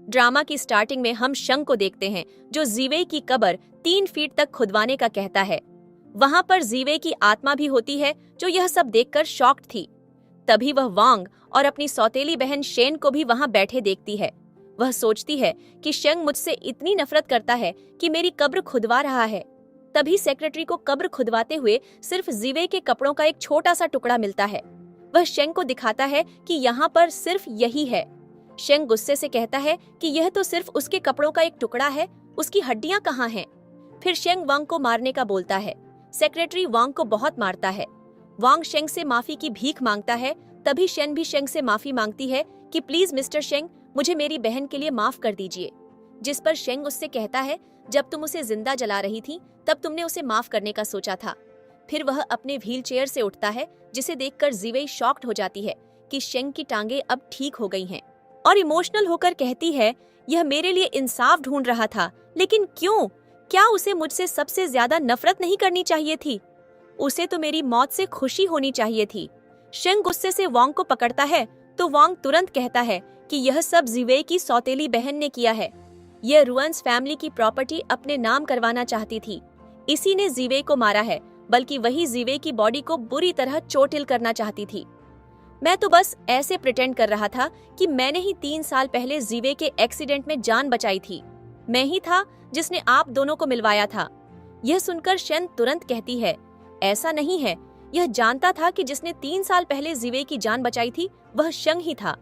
Drama की starting में हम शंग को देखते हैं जो जीवे की कब्र 3 फीट तक खुदवाने का कहता है। वहां पर जीवे की आत्मा भी होती है जो यह सब देखकर शॉक्ड थी। तभी वह वांग और अपनी सौतेली बहन शेन को भी वहां बैठे देखती है। वह सोचती है कि शंग मुझसे इतनी नफरत करता है कि मेरी कब्र खुदवा रहा है। तभी सेक्रेटरी को कब्र खुदवाते हुए सिर्फ जीवे के कपड़ों का एक छोटा सा टुकड़ा मिलता है। वह शेंग को दिखाता है कि यहाँ पर सिर्फ यही है। शेंग गुस्से से कहता है कि यह तो सिर्फ उसके कपड़ों का एक टुकड़ा है, उसकी हड्डियां कहाँ हैं? फिर शेंग वांग को मारने का बोलता है। सेक्रेटरी वांग को बहुत मारता है। वांग शेंग से माफी की भीख मांगता है। तभी शेन भी शेंग से माफी मांगती है कि प्लीज मिस्टर शेंग, मुझे मेरी बहन के लिए माफ कर दीजिए। जिस पर शेंग उससे कहता है, जब तुम उसे जिंदा जला रही थी तब तुमने उसे माफ करने का सोचा था। फिर वह अपने व्हील चेयर से उठता है, जिसे देखकर जीवे शॉक्ड हो जाती है कि शेंग की टांगे अब ठीक हो गई हैं और इमोशनल होकर कहती है, यह मेरे लिए इंसाफ ढूंढ रहा था, लेकिन क्यों? क्या उसे मुझसे सबसे ज्यादा नफरत नहीं करनी चाहिए थी? उसे तो मेरी मौत से खुशी होनी चाहिए थी। शेंग गुस्से से वांग को पकड़ता है तो वांग तुरंत कहता है कि यह सब जीवे की सौतेली बहन ने किया है। यह रुअन्स फैमिली की प्रॉपर्टी अपने नाम करवाना चाहती थी। इसी ने जीवे को मारा है, बल्कि वही जीवे की बॉडी को बुरी तरह चोटिल करना चाहती थी। मैं तो बस ऐसे प्रिटेंड कर रहा था कि मैंने ही 3 साल पहले जीवे के एक्सीडेंट में जान बचाई थी। मैं ही था जिसने आप दोनों को मिलवाया था। यह सुनकर शेन तुरंत कहती है, ऐसा नहीं है। यह जानता था कि जिसने 3 साल पहले जीवे की जान बचाई थी वह शंग ही था।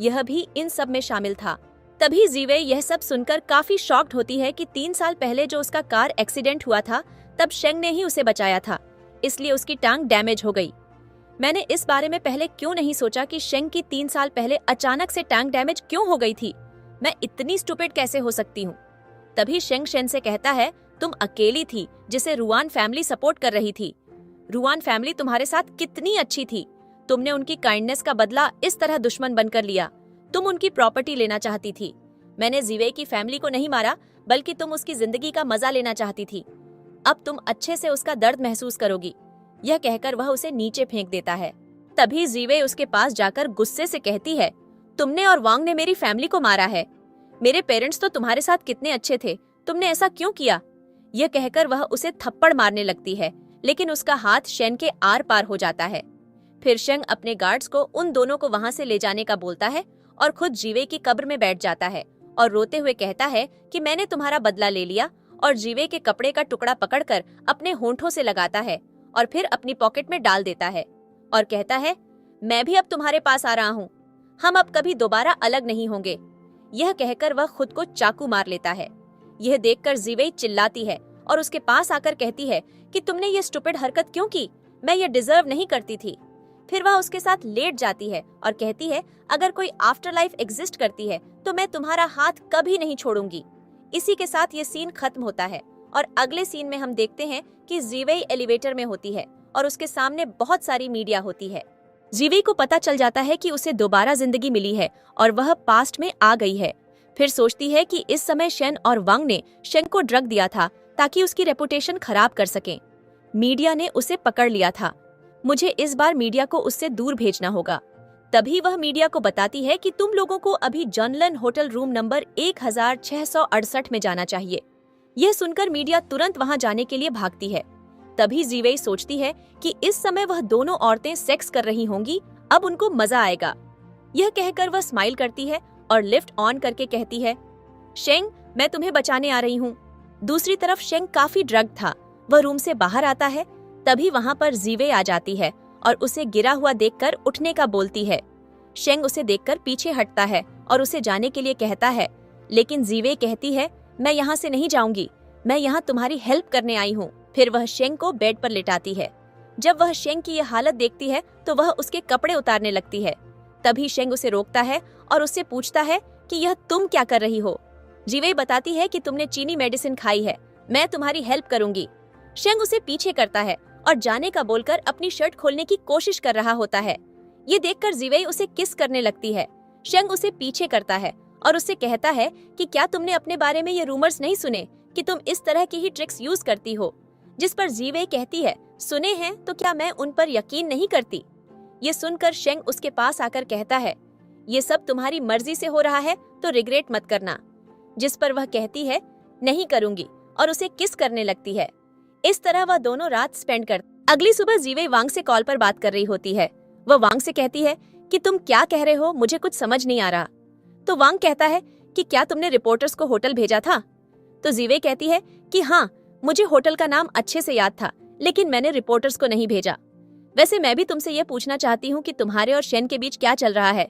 यह भी इन सब में शामिल था। तभी जीवे यह सब सुनकर काफी शॉक्ड होती है कि 3 साल पहले जो उसका कार एक्सीडेंट हुआ था तब शेंग ने ही उसे बचाया था, इसलिए उसकी टांग डैमेज हो गई। मैंने इस बारे में पहले क्यों नहीं सोचा कि शेंग की 3 साल पहले अचानक से टांग डैमेज क्यों हो गई थी? मैं इतनी स्टूपिड कैसे हो सकती हूँ? तभी शेंग शेन से कहता है, तुम अकेली थी जिसे रुआन फैमिली सपोर्ट कर रही थी। रुआन फैमिली तुम्हारे साथ कितनी अच्छी थी। तुमने उनकी काइंडनेस का बदला इस तरह दुश्मन बनकर लिया। तुम उनकी प्रॉपर्टी लेना चाहती थी। मैंने जीवे की फैमिली को नहीं मारा, बल्कि तुम उसकी जिंदगी का मजा लेना चाहती थी। अब तुम अच्छे से उसका दर्द महसूस करोगी। यह कहकर वह उसे नीचे फेंक देता है। तभी जीवे उसके पास जाकर गुस्से से कहती है, तुमने और वांग ने मेरी फैमिली को मारा है। मेरे पेरेंट्स तो तुम्हारे साथ कितने अच्छे थे, तुमने ऐसा क्यों किया? यह कहकर वह उसे थप्पड़ मारने लगती है, लेकिन उसका हाथ शेन के आर पार हो जाता है। फिर शेंग अपने गार्ड्स को उन दोनों को वहां से ले जाने का बोलता है और खुद जीवे की कब्र में बैठ जाता है और रोते हुए कहता है कि मैंने तुम्हारा बदला ले लिया, और जीवे के कपड़े का टुकड़ा पकड़कर अपने होंठों से लगाता है और फिर अपनी पॉकेट में डाल देता है और कहता है, मैं भी अब तुम्हारे पास आ रहा हूँ। हम अब कभी दोबारा अलग नहीं होंगे। यह कहकर वह खुद को चाकू मार लेता है। यह देखकर जीवे चिल्लाती है और उसके पास आकर कहती है कि तुमने ये स्टूपिड हरकत क्यों की? मैं ये डिजर्व नहीं करती थी। फिर वह उसके साथ लेट जाती है और कहती है, अगर कोई आफ्टर लाइफ एग्जिस्ट करती है तो मैं तुम्हारा हाथ कभी नहीं छोड़ूंगी। इसी के साथ ये सीन खत्म होता है और अगले सीन में हम देखते हैं कि जीवे एलिवेटर में होती है और उसके सामने बहुत सारी मीडिया होती है। जीवे को पता चल जाता है कि उसे दोबारा जिंदगी मिली है और वह पास्ट में आ गई है। फिर सोचती है कि इस समय शेन और वांग ने शेंग को ड्रग दिया था ताकि उसकी रेपुटेशन खराब कर सकें। मीडिया ने उसे पकड़ लिया था। मुझे इस बार मीडिया को उससे दूर भेजना होगा। तभी वह मीडिया को बताती है कि तुम लोगों को अभी जॉनलन होटल रूम नंबर 1668 में जाना चाहिए। यह सुनकर मीडिया तुरंत वहां जाने के लिए भागती है। तभी जीवे सोचती है कि इस समय वह दोनों औरतें सेक्स कर रही होंगी, अब उनको मजा आएगा। यह कहकर वह स्माइल करती है और लिफ्ट ऑन करके कहती है, शेंग, मैं तुम्हें बचाने आ रही हूँ। दूसरी तरफ शेंग काफी ड्रग था। वह रूम से बाहर आता है। तभी वहां पर जीवे आ जाती है और उसे गिरा हुआ देखकर उठने का बोलती है। शेंग उसे देखकर पीछे हटता है और उसे जाने के लिए कहता है, लेकिन जीवे कहती है, मैं यहाँ से नहीं जाऊंगी, मैं यहाँ तुम्हारी हेल्प करने आई हूँ। फिर वह शेंग को बेड पर लिटाती है। जब वह शेंग की यह हालत देखती है तो वह उसके कपड़े उतारने लगती है। तभी शेंग उसे रोकता है और उससे पूछता है कि यह तुम क्या कर रही हो? जीवे बताती है कि तुमने चीनी मेडिसिन खाई है, मैं तुम्हारी हेल्प करूंगी। शेंग उसे पीछे करता है और जाने का बोलकर अपनी शर्ट खोलने की कोशिश कर रहा होता है। ये देखकर जीवे उसे किस करने लगती है। शेंग उसे पीछे करता है और उससे कहता है कि क्या तुमने अपने बारे में ये रूमर्स नहीं सुने कि तुम इस तरह की ही ट्रिक्स यूज करती हो? जिस पर जीवे कहती है, सुने हैं तो क्या मैं उन पर यकीन नहीं करती? ये सुनकर शेंग उसके पास आकर कहता है, ये सब तुम्हारी मर्जी से हो रहा है, तो रिग्रेट मत करना। जिस पर वह कहती है नहीं करूंगी और उसे किस करने लगती है। इस तरह वह दोनों रात स्पेंड कर। अगली सुबह जीवे वांग से कॉल पर बात कर रही होती है। वह वांग से कहती है कि तुम क्या कह रहे हो, मुझे कुछ समझ नहीं आ रहा। तो वांग कहता है कि क्या तुमने रिपोर्टर्स को होटल भेजा था? तो जीवे कहती है कि हाँ, मुझे होटल का नाम अच्छे से याद था, लेकिन मैंने रिपोर्टर्स को नहीं भेजा। वैसे मैं भी तुमसे यह पूछना चाहती हूँ कि तुम्हारे और शेन के बीच क्या चल रहा है?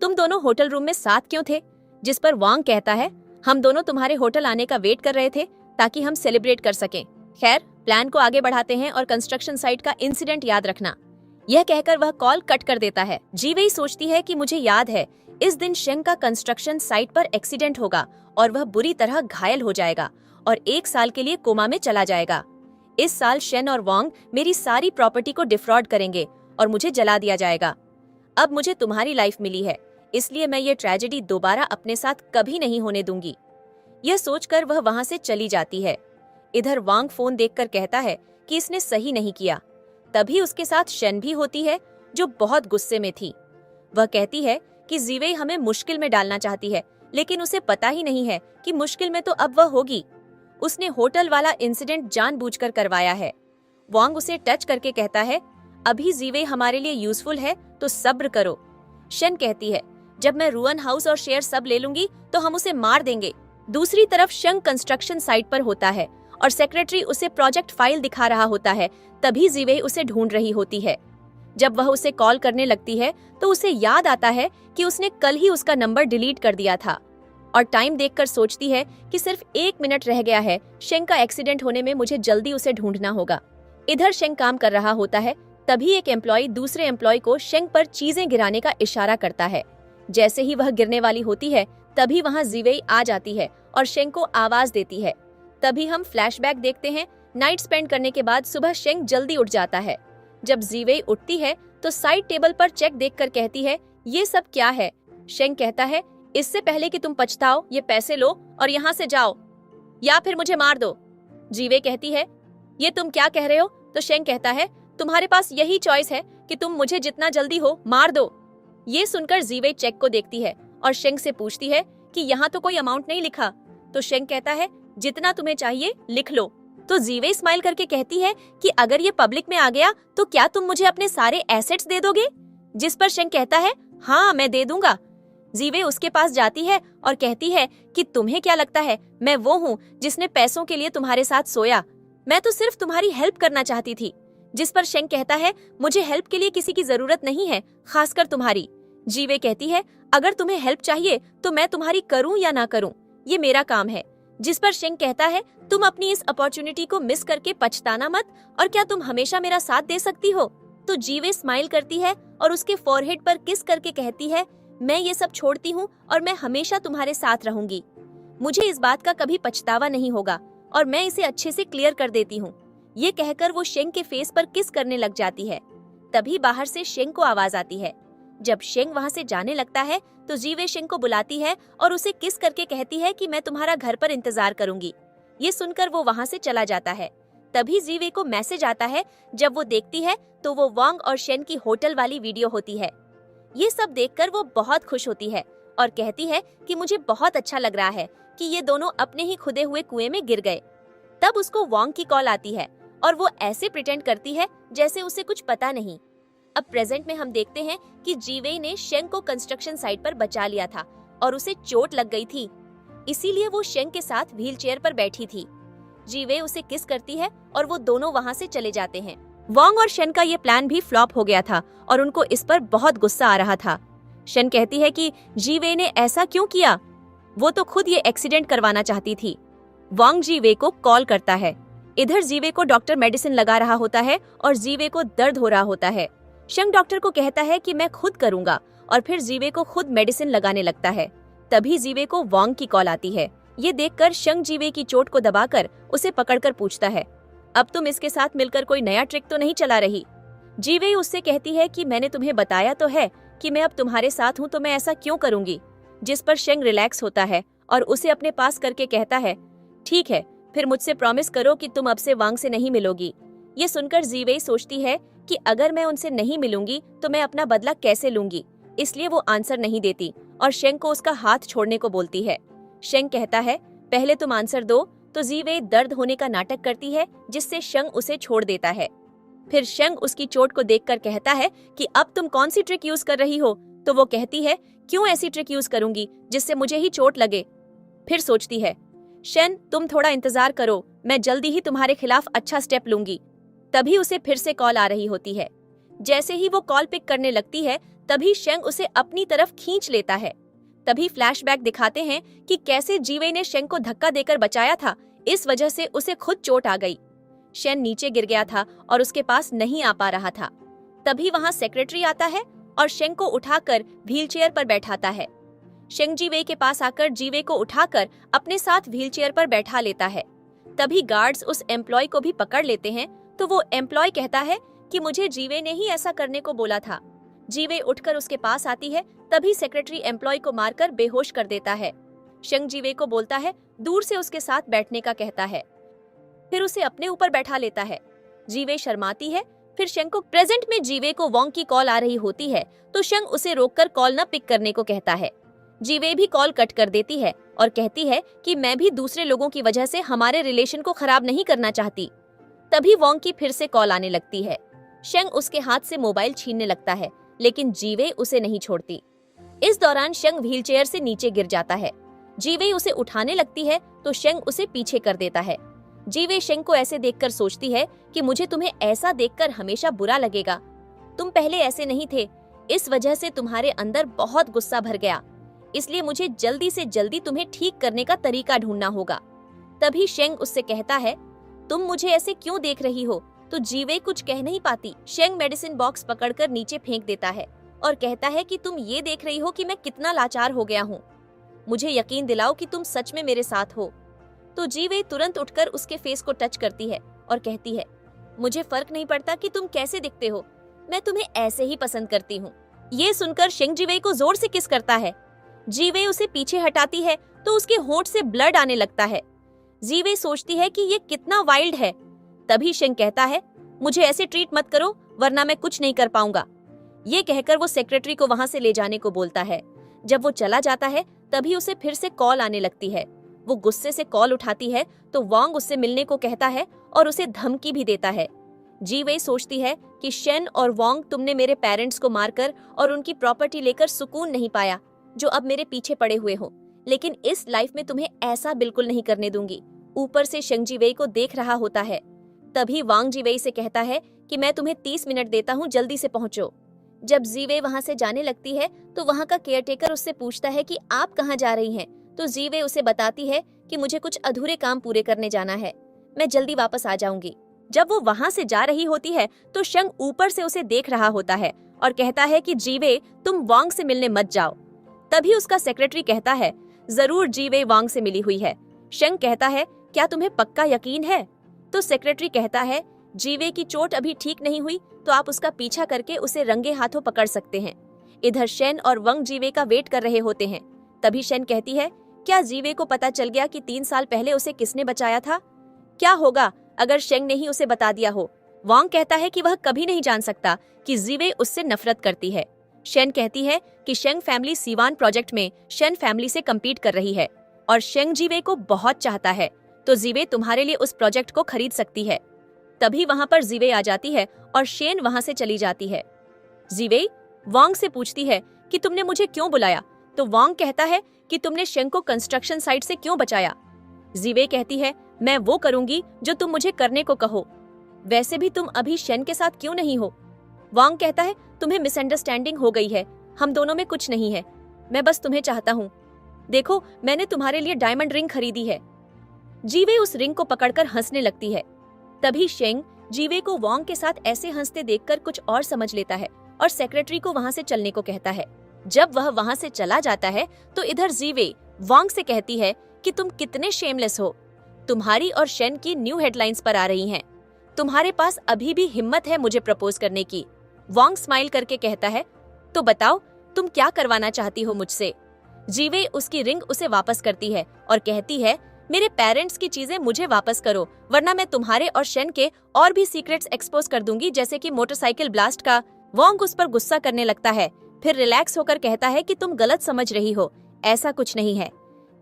तुम दोनों होटल रूम में साथ क्यों थे? जिस पर वांग कहता है हम दोनों तुम्हारे होटल आने का वेट कर रहे थे ताकि हम सेलिब्रेट कर सकें। खैर, प्लान को आगे बढ़ाते हैं और कंस्ट्रक्शन साइट का इंसिडेंट याद रखना। यह कहकर वह कॉल कट कर देता है। जीवेई सोचती है कि मुझे याद है, इस दिन शेंग का कंस्ट्रक्शन साइट पर एक्सीडेंट होगा और वह बुरी तरह घायल हो जाएगा और 1 साल के लिए कोमा में चला जाएगा। इस साल शेन और वांग मेरी सारी प्रॉपर्टी को डिफ्रॉड करेंगे और मुझे जला दिया जाएगा। अब मुझे तुम्हारी लाइफ मिली है, इसलिए मैं ये ट्रेजेडी दोबारा अपने साथ कभी नहीं होने दूंगी। यह सोचकर वह वहां से चली जाती है। इधर वांग फोन देखकर कहता है कि इसने सही नहीं किया। तभी उसके साथ शेन भी होती है जो बहुत गुस्से में थी। वह कहती है कि जीवेई हमें मुश्किल में डालना चाहती है, लेकिन उसे पता ही नहीं है कि मुश्किल में तो अब वह होगी। उसने होटल वाला इंसिडेंट जानबूझकर करवाया है। वांग उसे टच करके कहता है अभी जीवेई हमारे लिए यूजफुल है तो सब्र करो। शेन कहती है जब मैं रुअन हाउस और शेयर सब ले लूंगी तो हम उसे मार देंगे। दूसरी तरफ शंग कंस्ट्रक्शन साइट पर होता है और सेक्रेटरी उसे प्रोजेक्ट फाइल दिखा रहा होता है। तभी जीवेई उसे ढूंढ रही होती है। जब वह उसे कॉल करने लगती है तो उसे याद आता है कि उसने कल ही उसका नंबर डिलीट कर दिया था और टाइम देखकर सोचती है कि सिर्फ 1 मिनट रह गया है। शेंग का एक्सीडेंट होने में मुझे जल्दी उसे ढूंढना होगा। इधर शेंग काम कर रहा होता है। तभी एक एम्प्लॉय दूसरे एम्प्लॉय को शेंग पर चीजें गिराने का इशारा करता है। जैसे ही वह गिरने वाली होती है तभी वहां जीवेई आ जाती है और शेंग को आवाज देती है। तभी हम फ्लैशबैक देखते हैं। नाइट स्पेंड करने के बाद सुबह शेंग जल्दी उठ जाता है। जब जीवेई उठती है तो साइड टेबल पर चेक देखकर कहती है ये सब क्या है? शेंग कहता है इससे पहले कि तुम पछताओ, ये पैसे लो और यहाँ से जाओ या फिर मुझे मार दो। जीवे कहती है ये तुम क्या कह रहे हो? तो शेंग कहता है तुम्हारे पास यही चॉइस है कि तुम मुझे जितना जल्दी हो मार दो। ये सुनकर जीवे चेक को देखती है और शेंग से पूछती है कि यहाँ तो कोई अमाउंट नहीं लिखा। तो शेंग कहता है जितना तुम्हें चाहिए लिख लो। तो जीवे स्माइल करके कहती है कि अगर ये पब्लिक में आ गया तो क्या तुम मुझे अपने सारे एसेट्स दे दोगे? जिस पर शेंग कहता है हाँ, मैं दे दूंगा। जीवे उसके पास जाती है और कहती है कि तुम्हें क्या लगता है मैं वो हूँ जिसने पैसों के लिए तुम्हारे साथ सोया? मैं तो सिर्फ तुम्हारी हेल्प करना चाहती थी। जिस पर शेंग कहता है मुझे हेल्प के लिए किसी की जरूरत नहीं है, खासकर तुम्हारी। जीवे कहती है अगर तुम्हें हेल्प चाहिए तो मैं तुम्हारी करूं या ना करूं, ये मेरा काम है। जिस पर शेंग कहता है तुम अपनी इस अपॉर्चुनिटी को मिस करके पछताना मत, और क्या तुम हमेशा मेरा साथ दे सकती हो? तो जीवे स्माइल करती है और उसके फोरहेड पर किस करके कहती है मैं ये सब छोड़ती हूँ और मैं हमेशा तुम्हारे साथ रहूंगी। मुझे इस बात का कभी पछतावा नहीं होगा और मैं इसे अच्छे से क्लियर कर देती हूँ। ये कहकर वो शेंग के फेस पर किस करने लग जाती है। तभी बाहर से शेंग को आवाज आती है। जब शेंग वहाँ से जाने लगता है तो जीवे शेंग को बुलाती है और उसे किस करके कहती है कि मैं तुम्हारा घर पर इंतजार करूंगी। ये सुनकर वो वहाँ से चला जाता है। तभी जीवे को मैसेज आता है। जब वो देखती है तो वो वांग और शेन की होटल वाली वीडियो होती है। ये सब देखकर वो बहुत खुश होती है और कहती है कि मुझे बहुत अच्छा लग रहा है कि ये दोनों अपने ही खुदे हुए कुएं में गिर गए। तब उसको वांग की कॉल आती है और वो ऐसे प्रिटेंड करती है जैसे उसे कुछ पता नहीं। अब प्रेजेंट में हम देखते हैं कि जीवे ने शेंग को कंस्ट्रक्शन साइट पर बचा लिया था और उसे चोट लग गई थी, इसीलिए वो शेंग के साथ व्हील चेयर पर बैठी थी। जीवे उसे किस करती है और वो दोनों वहाँ से चले जाते हैं। वांग और शेन का ये प्लान भी फ्लॉप हो गया था और उनको इस पर बहुत गुस्सा आ रहा था। शेन कहती है कि जीवे ने ऐसा क्यों किया, वो तो खुद ये एक्सीडेंट करवाना चाहती थी। वांग जीवे को कॉल करता है। इधर जीवे को डॉक्टर मेडिसिन लगा रहा होता है और जीवे को दर्द हो रहा होता है। शेंग डॉक्टर को कहता है कि मैं खुद करूंगा और फिर जीवे को खुद मेडिसिन लगाने लगता है। तभी जीवे को वांग की कॉल आती है। ये देखकर शेंग जीवे की चोट को दबाकर उसे पकड़कर पूछता है अब तुम इसके साथ मिलकर कोई नया ट्रिक तो नहीं चला रही? जीवे उससे कहती है कि मैंने तुम्हें बताया तो है कि मैं अब तुम्हारे साथ हूँ, तो मैं ऐसा क्यों करूंगी? जिस पर शेंग रिलैक्स होता है और उसे अपने पास करके कहता है ठीक है, फिर मुझसे प्रॉमिस करो कि तुम अब से वांग से नहीं मिलोगी। ये सुनकर जीवे सोचती है कि अगर मैं उनसे नहीं मिलूंगी तो मैं अपना बदला कैसे लूंगी। इसलिए वो आंसर नहीं देती और शेंग को उसका हाथ छोड़ने को बोलती है। शेंग कहता है, पहले तुम आंसर दो। तो जीवे दर्द होने का नाटक करती है, जिससे शेंग उसे छोड़ देता है। फिर शेंग उसकी चोट को देखकर कहता है कि अब तुम कौन सी ट्रिक यूज कर रही हो? तो वो कहती है, क्यों ऐसी ट्रिक यूज करूंगी जिससे मुझे ही चोट लगे। फिर सोचती है, शेन तुम थोड़ा इंतजार करो, मैं जल्दी ही तुम्हारे खिलाफ अच्छा स्टेप लूंगी। तभी उसे फिर से कॉल आ रही होती है। जैसे ही वो कॉल पिक करने लगती है, तभी शेंग उसे अपनी तरफ खींच लेता है। तभी फ्लैशबैक दिखाते हैं कि कैसे जीवे ने शेंग को धक्का देकर बचाया था, इस वजह से उसे खुद चोट आ गई। शेन नीचे गिर गया था और उसके पास नहीं आ पा रहा था। तभी वहां सेक्रेटरी आता है और शेंग को उठाकर व्हीलचेयर पर बैठाता है। शेंग जीवे के पास आकर जीवे को उठाकर अपने साथ व्हीलचेयर पर बैठा लेता है। तभी गार्ड्स उस एम्प्लॉय को भी पकड़ लेते हैं। तो वो एम्प्लॉय कहता है कि मुझे जीवे ने ही ऐसा करने को बोला था। जीवे उठकर उसके पास आती है, तभी सेक्रेटरी एम्प्लॉय को मारकर बेहोश कर देता है। शेंग जीवे को बोलता है, दूर से उसके साथ बैठने का कहता है। फिर उसे अपने ऊपर बैठा लेता है। जीवे शर्माती है। फिर शेंग को प्रेजेंट में जीवे को वोंग की कॉल आ रही होती है, तो शेंग उसे रोककर कॉल न पिक करने को कहता है। जीवे भी कॉल कट कर देती है और कहती है कि मैं भी दूसरे लोगों की वजह से हमारे रिलेशन को खराब नहीं करना चाहती। तभी वोंग की फिर से कॉल आने लगती है। शेंग उसके हाथ से मोबाइल छीनने लगता है, लेकिन जीवे उसे नहीं छोड़ती। इस दौरान शेंग व्हीलचेयर से नीचे गिर जाता है। जीवे उसे उठाने लगती है, तो शेंग उसे पीछे कर देता है। जीवे शेंग को ऐसे देखकर सोचती है कि मुझे तुम्हें ऐसा देखकर हमेशा बुरा लगेगा। तुम पहले ऐसे नहीं थे, इस वजह से तुम्हारे अंदर बहुत गुस्सा भर गया, इसलिए मुझे जल्दी से जल्दी तुम्हें ठीक करने का तरीका ढूंढना होगा। तभी शेंग उससे कहता है, तुम मुझे ऐसे क्यों देख रही हो? तो जीवे कुछ कह नहीं पाती। शेंग मेडिसिन बॉक्स पकड़कर नीचे फेंक देता है और कहता है कि तुम ये देख रही हो कि मैं कितना लाचार हो गया हूँ। मुझे यकीन दिलाओ कि तुम सच में मेरे साथ हो। तो जीवे तुरंत उठकर उसके फेस को टच करती है और कहती है, मुझे फर्क नहीं पड़ता कि तुम कैसे दिखते हो, मैं तुम्हें ऐसे ही पसंद करती हूँ। ये सुनकर शेंग जीवे को जोर से किस करता है। जीवे उसे पीछे हटाती है तो उसके होंठ से ब्लड आने लगता है। जीवे सोचती है कि ये कितना वाइल्ड है। तभी शेंग कहता है, मुझे ऐसे ट्रीट मत करो वरना मैं कुछ नहीं कर पाऊंगा। ये कहकर वो सेक्रेटरी को वहां से ले जाने को बोलता है। जब वो चला जाता है, तभी उसे फिर से कॉल आने लगती है। वो गुस्से से कॉल उठाती है तो वोंग उससे मिलने को कहता है और उसे धमकी भी देता है। जीवे सोचती है कि शेन और वोंग, तुमने मेरे पेरेंट्स को मारकर और उनकी प्रॉपर्टी लेकर सुकून नहीं पाया, जो अब मेरे पीछे पड़े हुए हो, लेकिन इस लाइफ में तुम्हें ऐसा बिल्कुल नहीं करने दूंगी। ऊपर से शेंग जीवे को देख रहा होता है। तभी वांग जीवे से कहता है कि मैं तुम्हें 30 मिनट देता हूँ, जल्दी से पहुंचो। जब जीवे वहां से जाने लगती है तो वहां का केयरटेकर उससे पूछता है कि आप कहाँ जा रही हैं? तो जीवे उसे बताती है कि मुझे कुछ अधूरे काम पूरे करने जाना है, मैं जल्दी वापस आ जाऊंगी। जब वो वहां से जा रही होती है तो शेंग ऊपर से उसे देख रहा होता है और कहता है कि जीवे, तुम वांग से मिलने मत जाओ। तभी उसका सेक्रेटरी कहता है, जरूर जीवे वांग से मिली हुई है। शेंग कहता है, क्या तुम्हें पक्का यकीन है? तो सेक्रेटरी कहता है, जीवे की चोट अभी ठीक नहीं हुई तो आप उसका पीछा करके उसे रंगे हाथों पकड़ सकते हैं। इधर शेन और वंग जीवे का वेट कर रहे होते हैं। तभी शेन कहती है, क्या जीवे को पता चल गया कि 3 साल पहले उसे किसने बचाया था? क्या होगा अगर शेंग ने ही उसे बता दिया हो? वांग कहता है कि वह कभी नहीं जान सकता कि जीवे उससे नफरत करती है। शेन कहती है कि शेंग फैमिली सीवान प्रोजेक्ट में शेन फैमिली से कम्पीट कर रही है और शेंग जीवे को बहुत चाहता है, तो जीवे तुम्हारे लिए उस प्रोजेक्ट को खरीद सकती है। तभी वहां पर जीवे आ जाती है और शेन वहां से चली जाती है। जीवे वांग से पूछती है कि तुमने मुझे क्यों बुलाया? तो वांग कहता है कि तुमने शेंग को कंस्ट्रक्शन साइट से क्यों बचाया? जीवे कहती है, मैं वो करूंगी जो तुम मुझे करने को कहो। वैसे भी तुम अभी शेन के साथ क्यों नहीं हो? वांग कहता है, तुम्हें मिसअंडरस्टैंडिंग हो गई है, हम दोनों में कुछ नहीं है, मैं बस तुम्हें चाहता हूँ। देखो, मैंने तुम्हारे लिए डायमंड रिंग खरीदी है। जीवे उस रिंग को पकड़कर हंसने लगती है। तभी शेंग जीवे को वांग के साथ ऐसे हंसते देखकर कुछ और समझ लेता है और सेक्रेटरी को वहां से चलने को कहता है। जब वह वहां से चला जाता है तो इधर जीवे वांग से कहती है कि तुम कितने शेमलेस हो। तुम्हारी और शेन की न्यू हेडलाइंस पर आ रही हैं। तुम्हारे पास अभी भी हिम्मत है मुझे प्रपोज करने की। वांग स्माइल करके कहता है, तो बताओ तुम क्या करवाना चाहती हो मुझसे? जीवे उसकी रिंग उसे वापस करती है और कहती है, मेरे पेरेंट्स की चीजें मुझे वापस करो, वरना मैं तुम्हारे और शेन के और भी सीक्रेट्स एक्सपोज कर दूंगी, जैसे कि मोटरसाइकिल ब्लास्ट का। वांग उस पर गुस्सा करने लगता है। फिर रिलैक्स होकर कहता है कि तुम गलत समझ रही हो, ऐसा कुछ नहीं है।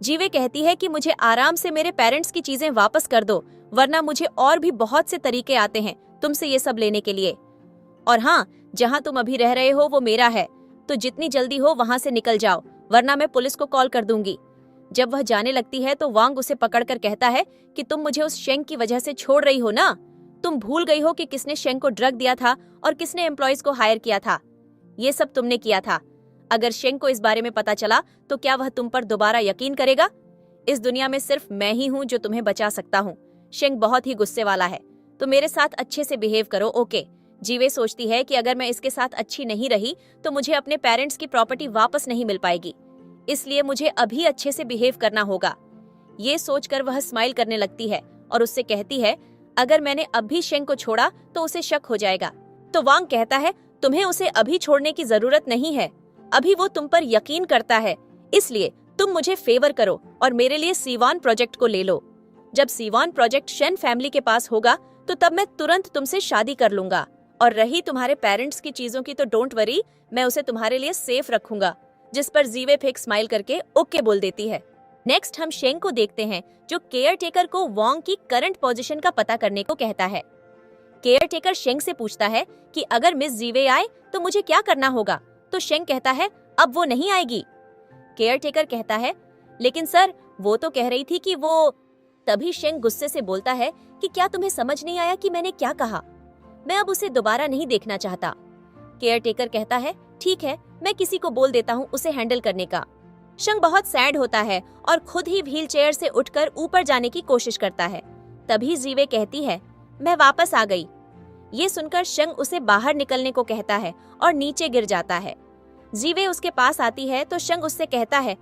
जीवे कहती है कि मुझे आराम से मेरे पेरेंट्स की चीजें वापस कर दो, वरना मुझे और भी बहुत से तरीके आते हैं तुमसे ये सब लेने के लिए। और हाँ, जहाँ तुम अभी रह रहे हो वो मेरा है, तो जितनी जल्दी हो वहां से निकल जाओ, वरना मैं पुलिस को कॉल कर दूंगी। जब वह जाने लगती है तो वांग उसे पकड़कर कहता है कि तुम मुझे उस शेंग की वजह से छोड़ रही हो ना। तुम भूल गई हो कि किसने शेंग को ड्रग दिया था और किसने एम्प्लॉयज को हायर किया था। ये सब तुमने किया था। अगर शेंग को इस बारे में पता चला तो क्या वह तुम पर दोबारा यकीन करेगा? इस दुनिया में सिर्फ मैं ही हूँ जो तुम्हें बचा सकता हूँ। शेंग बहुत ही गुस्से वाला है, तो मेरे साथ अच्छे से बिहेव करो, ओके? जीवे सोचती है कि अगर मैं इसके साथ अच्छी नहीं रही तो मुझे अपने पेरेंट्स की प्रॉपर्टी वापस नहीं मिल पाएगी, इसलिए मुझे अभी अच्छे से बिहेव करना होगा। ये सोचकर वह स्माइल करने लगती है और उससे कहती है, अगर मैंने अभी शेंग को छोड़ा तो उसे शक हो जाएगा। तो वांग कहता है, तुम्हें उसे अभी छोड़ने की जरूरत नहीं है, अभी वो तुम पर यकीन करता है, इसलिए तुम मुझे फेवर करो और मेरे लिए सीवान प्रोजेक्ट को ले लो। जब सीवान प्रोजेक्ट शेन फैमिली के पास होगा तो तब मैं तुरंत तुमसे शादी कर लूंगा। और रही तुम्हारे पेरेंट्स की चीजों की तो डोंट वरी, मैं उसे तुम्हारे लिए सेफ रखूंगा। जिस पर जीवे फेक स्माइल करके ओके बोल देती है। नेक्स्ट हम शेंग को देखते हैं, जो केयर टेकर को वांग की करंट पोजीशन का पता करने को कहता है। केयर टेकर शेंग से पूछता है कि अगर मिस जीवे आए तो मुझे क्या करना होगा? तो शेंग कहता है, अब वो नहीं आएगी। केयर टेकर कहता है, लेकिन सर वो तो कह रही थी कि वो। तभी शेंग गुस्से से बोलता है कि क्या तुम्हें समझ नहीं आया कि मैंने क्या कहा? मैं अब उसे दोबारा नहीं देखना चाहता। केयर टेकर कहता है, ठीक है, मैं किसी को बोल देता हूँ उसे हैंडल करने का। शेंग बहुत सैड होता है और खुद ही व्हील चेयर से उठकर ऊपर जाने की कोशिश करता है। तभी जीवे कहती है, मैं वापस आ गई। ये सुनकर शेंग उसे बाहर निकलने को कहता है और नीचे गिर जाता है। जीवे उसके पास आती है तो शेंग उससे कहता है,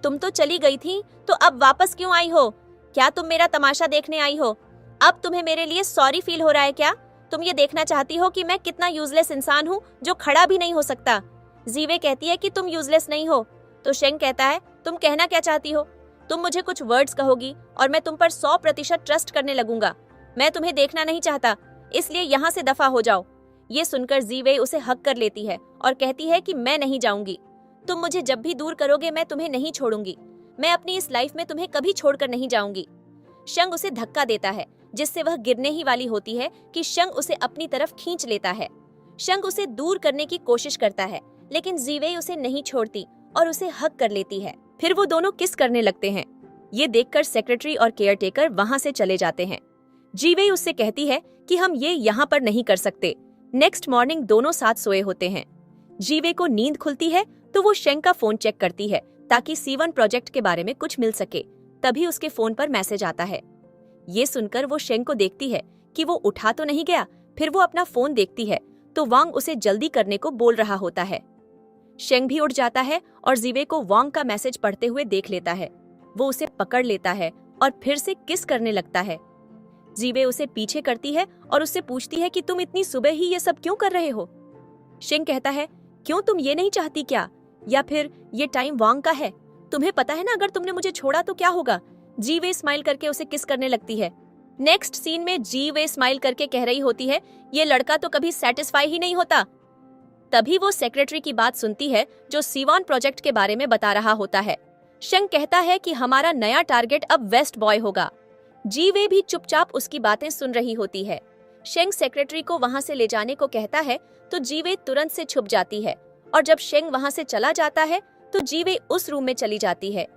तुम तो चली गई थी, तो अब वापस क्यों आई हो? क्या तुम मेरा तमाशा देखने आई हो? अब तुम्हें मेरे लिए सॉरी फील हो रहा है क्या? तुम ये देखना चाहती हो कि मैं कितना यूजलेस इंसान हूँ जो खड़ा भी नहीं हो सकता? जीवे कहती है कि तुम यूजलेस नहीं हो। तो शेंग कहता है, तुम कहना क्या चाहती हो? तुम मुझे कुछ वर्ड्स कहोगी और मैं तुम पर 100% ट्रस्ट करने लगूंगा। मैं तुम्हें देखना नहीं चाहता, इसलिए यहाँ से दफा हो जाओ। ये सुनकर जीवे उसे हक कर लेती है और कहती है कि मैं नहीं जाऊंगी। तुम मुझे जब भी दूर करोगे मैं तुम्हें नहीं छोड़ूंगी। मैं अपनी इस लाइफ में तुम्हें कभी छोड़कर नहीं जाऊंगी। शेंग उसे धक्का देता है, जिससे वह गिरने ही वाली होती है कि शेंग उसे अपनी तरफ खींच लेता है। शेंग उसे दूर करने की कोशिश करता है, लेकिन जीवे उसे नहीं छोड़ती और उसे हक कर लेती है। फिर वो दोनों किस करने लगते हैं। ये देखकर सेक्रेटरी और केयर टेकर वहाँ से चले जाते हैं। जीवे उससे कहती है कि हम ये यहाँ पर नहीं कर सकते। नेक्स्ट मॉर्निंग दोनों साथ सोए होते हैं। जीवे को नींद खुलती है तो वो शेंग का फोन चेक करती है ताकि सीवन प्रोजेक्ट के बारे में कुछ मिल सके। तभी उसके फोन पर मैसेज आता है। ये सुनकर वो शेंग को देखती है कि वो उठा तो नहीं गया। फिर वो अपना फोन देखती है तो वांग उसे जल्दी करने को बोल रहा होता है। शेंग भी उठ जाता है और जीवे को वांग का मैसेज पढ़ते हुए देख लेता है। वो उसे पकड़ लेता है और फिर से किस करने लगता है। जीवे उसे पीछे करती है और उससे पूछती है कि तुम इतनी सुबह ही ये सब क्यों कर रहे हो? शेंग कहता है, क्यों तुम ये नहीं चाहती क्या? या फिर ये टाइम वांग का है? तुम्हें पता है ना अगर तुमने मुझे छोड़ा तो क्या होगा? जीवे स्माइल करके उसे किस करने लगती है। नेक्स्ट सीन में जीवे स्माइल करके कह रही होती है, ये लड़का तो कभी सेटिस्फाई ही नहीं होता। तभी वो सेक्रेटरी की बात सुनती है जो सीवान प्रोजेक्ट के बारे में बता रहा होता है। शेंग कहता है कि हमारा नया टारगेट अब वेस्ट बॉय होगा। जीवे भी चुपचाप उसकी बातें सुन रही होती है। शेंग सेक्रेटरी को वहां से ले जाने को कहता है तो जीवे तुरंत से छुप जाती है और जब शेंग वहां से चला जाता है तो जीवे उस रूम में चली जाती है।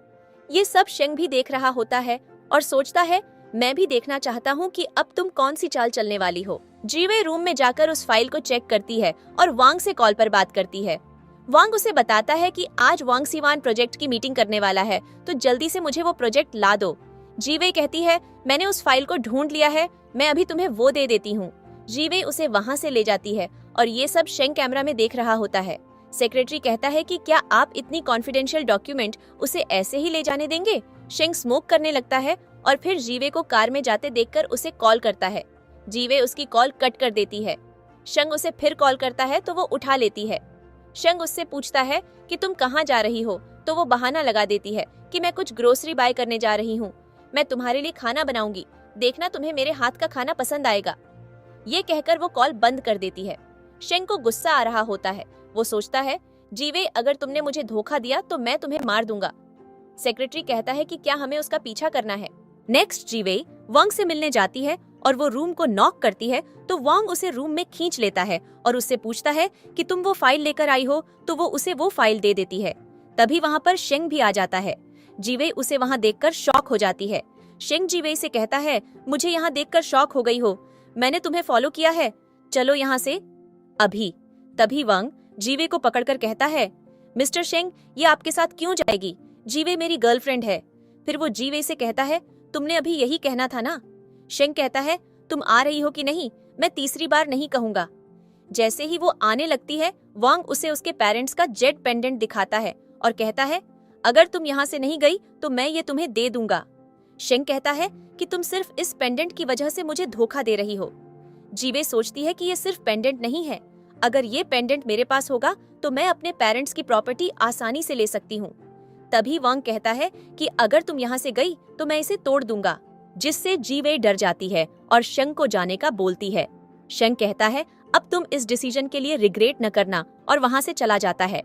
ये सब शेंग भी देख रहा होता है और सोचता है, मैं भी देखना चाहता हूँ कि अब तुम कौन सी चाल चलने वाली हो। जीवे रूम में जाकर उस फाइल को चेक करती है और वांग से कॉल पर बात करती है। वांग उसे बताता है कि आज वांग सीवान प्रोजेक्ट की मीटिंग करने वाला है, तो जल्दी से मुझे वो प्रोजेक्ट ला दो। जीवे कहती है, मैंने उस फाइल को ढूंढ लिया है, मैं अभी तुम्हें वो दे देती हूँ। जीवे उसे वहाँ से ले जाती है और ये सब शेंग कैमरा में देख रहा होता है। सेक्रेटरी कहता है कि क्या आप इतनी कॉन्फिडेंशियल डॉक्यूमेंट उसे ऐसे ही ले जाने देंगे? शेंग स्मोक करने लगता है और फिर जीवे को कार में जाते देखकर उसे कॉल करता है। जीवे उसकी कॉल कट कर देती है। शेंग उसे फिर कॉल करता है तो वो उठा लेती है। शेंग उससे पूछता है कि तुम कहाँ जा रही हो, तो वो बहाना लगा देती है कि मैं कुछ ग्रोसरी बाय करने जा रही हूँ, मैं तुम्हारे लिए खाना बनाऊंगी, देखना तुम्हें मेरे हाथ का खाना पसंद आएगा। ये कहकर वो कॉल बंद कर देती है। शेंग को गुस्सा आ रहा होता है। वो सोचता है जीवे, अगर तुमने मुझे धोखा दिया तो मैं तुम्हें मार दूंगा। सेक्रेटरी कहता है कि क्या हमें उसका पीछा करना है। नेक्स्ट जीवे वांग से मिलने जाती है और वो रूम को नॉक करती है तो वांग उसे रूम में खींच लेता है और उससे पूछता है कि तुम वो फाइल लेकर आई हो, तो वो उसे वो फाइल दे देती है। तभी वहाँ पर शेंग भी आ जाता है। जीवे उसे वहाँ देखकर शॉक हो जाती है। शेंग जीवे से कहता है, मुझे यहाँ देखकर शॉक हो गई हो, मैंने तुम्हें फॉलो किया है, चलो यहाँ से अभी। तभी वांग जीवे को पकड़कर कहता है, मिस्टर शेंग, ये आपके साथ क्यों जाएगी? जीवे मेरी गर्लफ्रेंड है। फिर वो जीवे से कहता है, तुमने अभी यही कहना था ना? शेंग कहता है, तुम आ रही हो कि नहीं, मैं तीसरी बार नहीं कहूंगा। जैसे ही वो आने लगती है, वांग उसे उसके पेरेंट्स का जेड पेंडेंट दिखाता है और कहता है, अगर तुम यहाँ से नहीं गई तो मैं ये तुम्हें दे दूंगा। शेंग कहता है कि तुम सिर्फ इस पेंडेंट की वजह से मुझे धोखा दे रही हो। जीवे सोचती है कि ये सिर्फ पेंडेंट नहीं है, अगर ये पेंडेंट मेरे पास होगा तो मैं अपने पेरेंट्स की प्रॉपर्टी आसानी से ले सकती हूँ। तभी वांग कहता है कि अगर तुम यहाँ से गई तो मैं इसे तोड़ दूंगा, जिससे जीवे डर जाती है और शेंग को जाने का बोलती है। शेंग कहता है, अब तुम इस डिसीजन के लिए रिग्रेट न करना, और वहाँ से चला जाता है।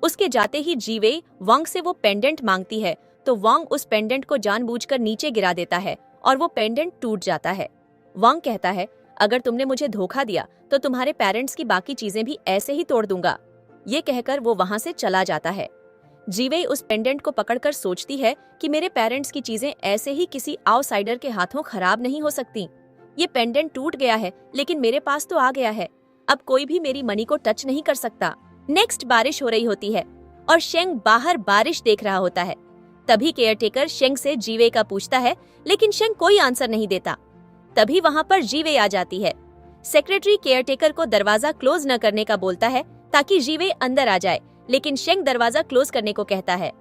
उसके जाते ही जीवे वांग से वो पेंडेंट मांगती है तो वांग उस पेंडेंट को जानबूझकर नीचे गिरा देता है और वो पेंडेंट टूट जाता है। वांग कहता है, अगर तुमने मुझे धोखा दिया तो तुम्हारे पेरेंट्स की बाकी चीजें भी ऐसे ही तोड़ दूंगा। ये कहकर वो वहाँ से चला जाता है। जीवे उस पेंडेंट को पकड़कर सोचती है कि मेरे पेरेंट्स की चीजें ऐसे ही किसी आउटसाइडर के हाथों खराब नहीं हो सकती। ये पेंडेंट टूट गया है लेकिन मेरे पास तो आ गया है, अब कोई भी मेरी मनी को टच नहीं कर सकता। नेक्स्ट बारिश हो रही होती है और शेंग बाहर बारिश देख रहा होता है। तभी केयरटेकर शेंग से जीवे का पूछता है, लेकिन शेंग कोई आंसर नहीं देता। तभी वहाँ पर जीवे आ जाती है। सेक्रेटरी केयरटेकर को दरवाजा क्लोज न करने का बोलता है ताकि जीवे अंदर आ जाए, लेकिन शेंग दरवाजा क्लोज करने को कहता है।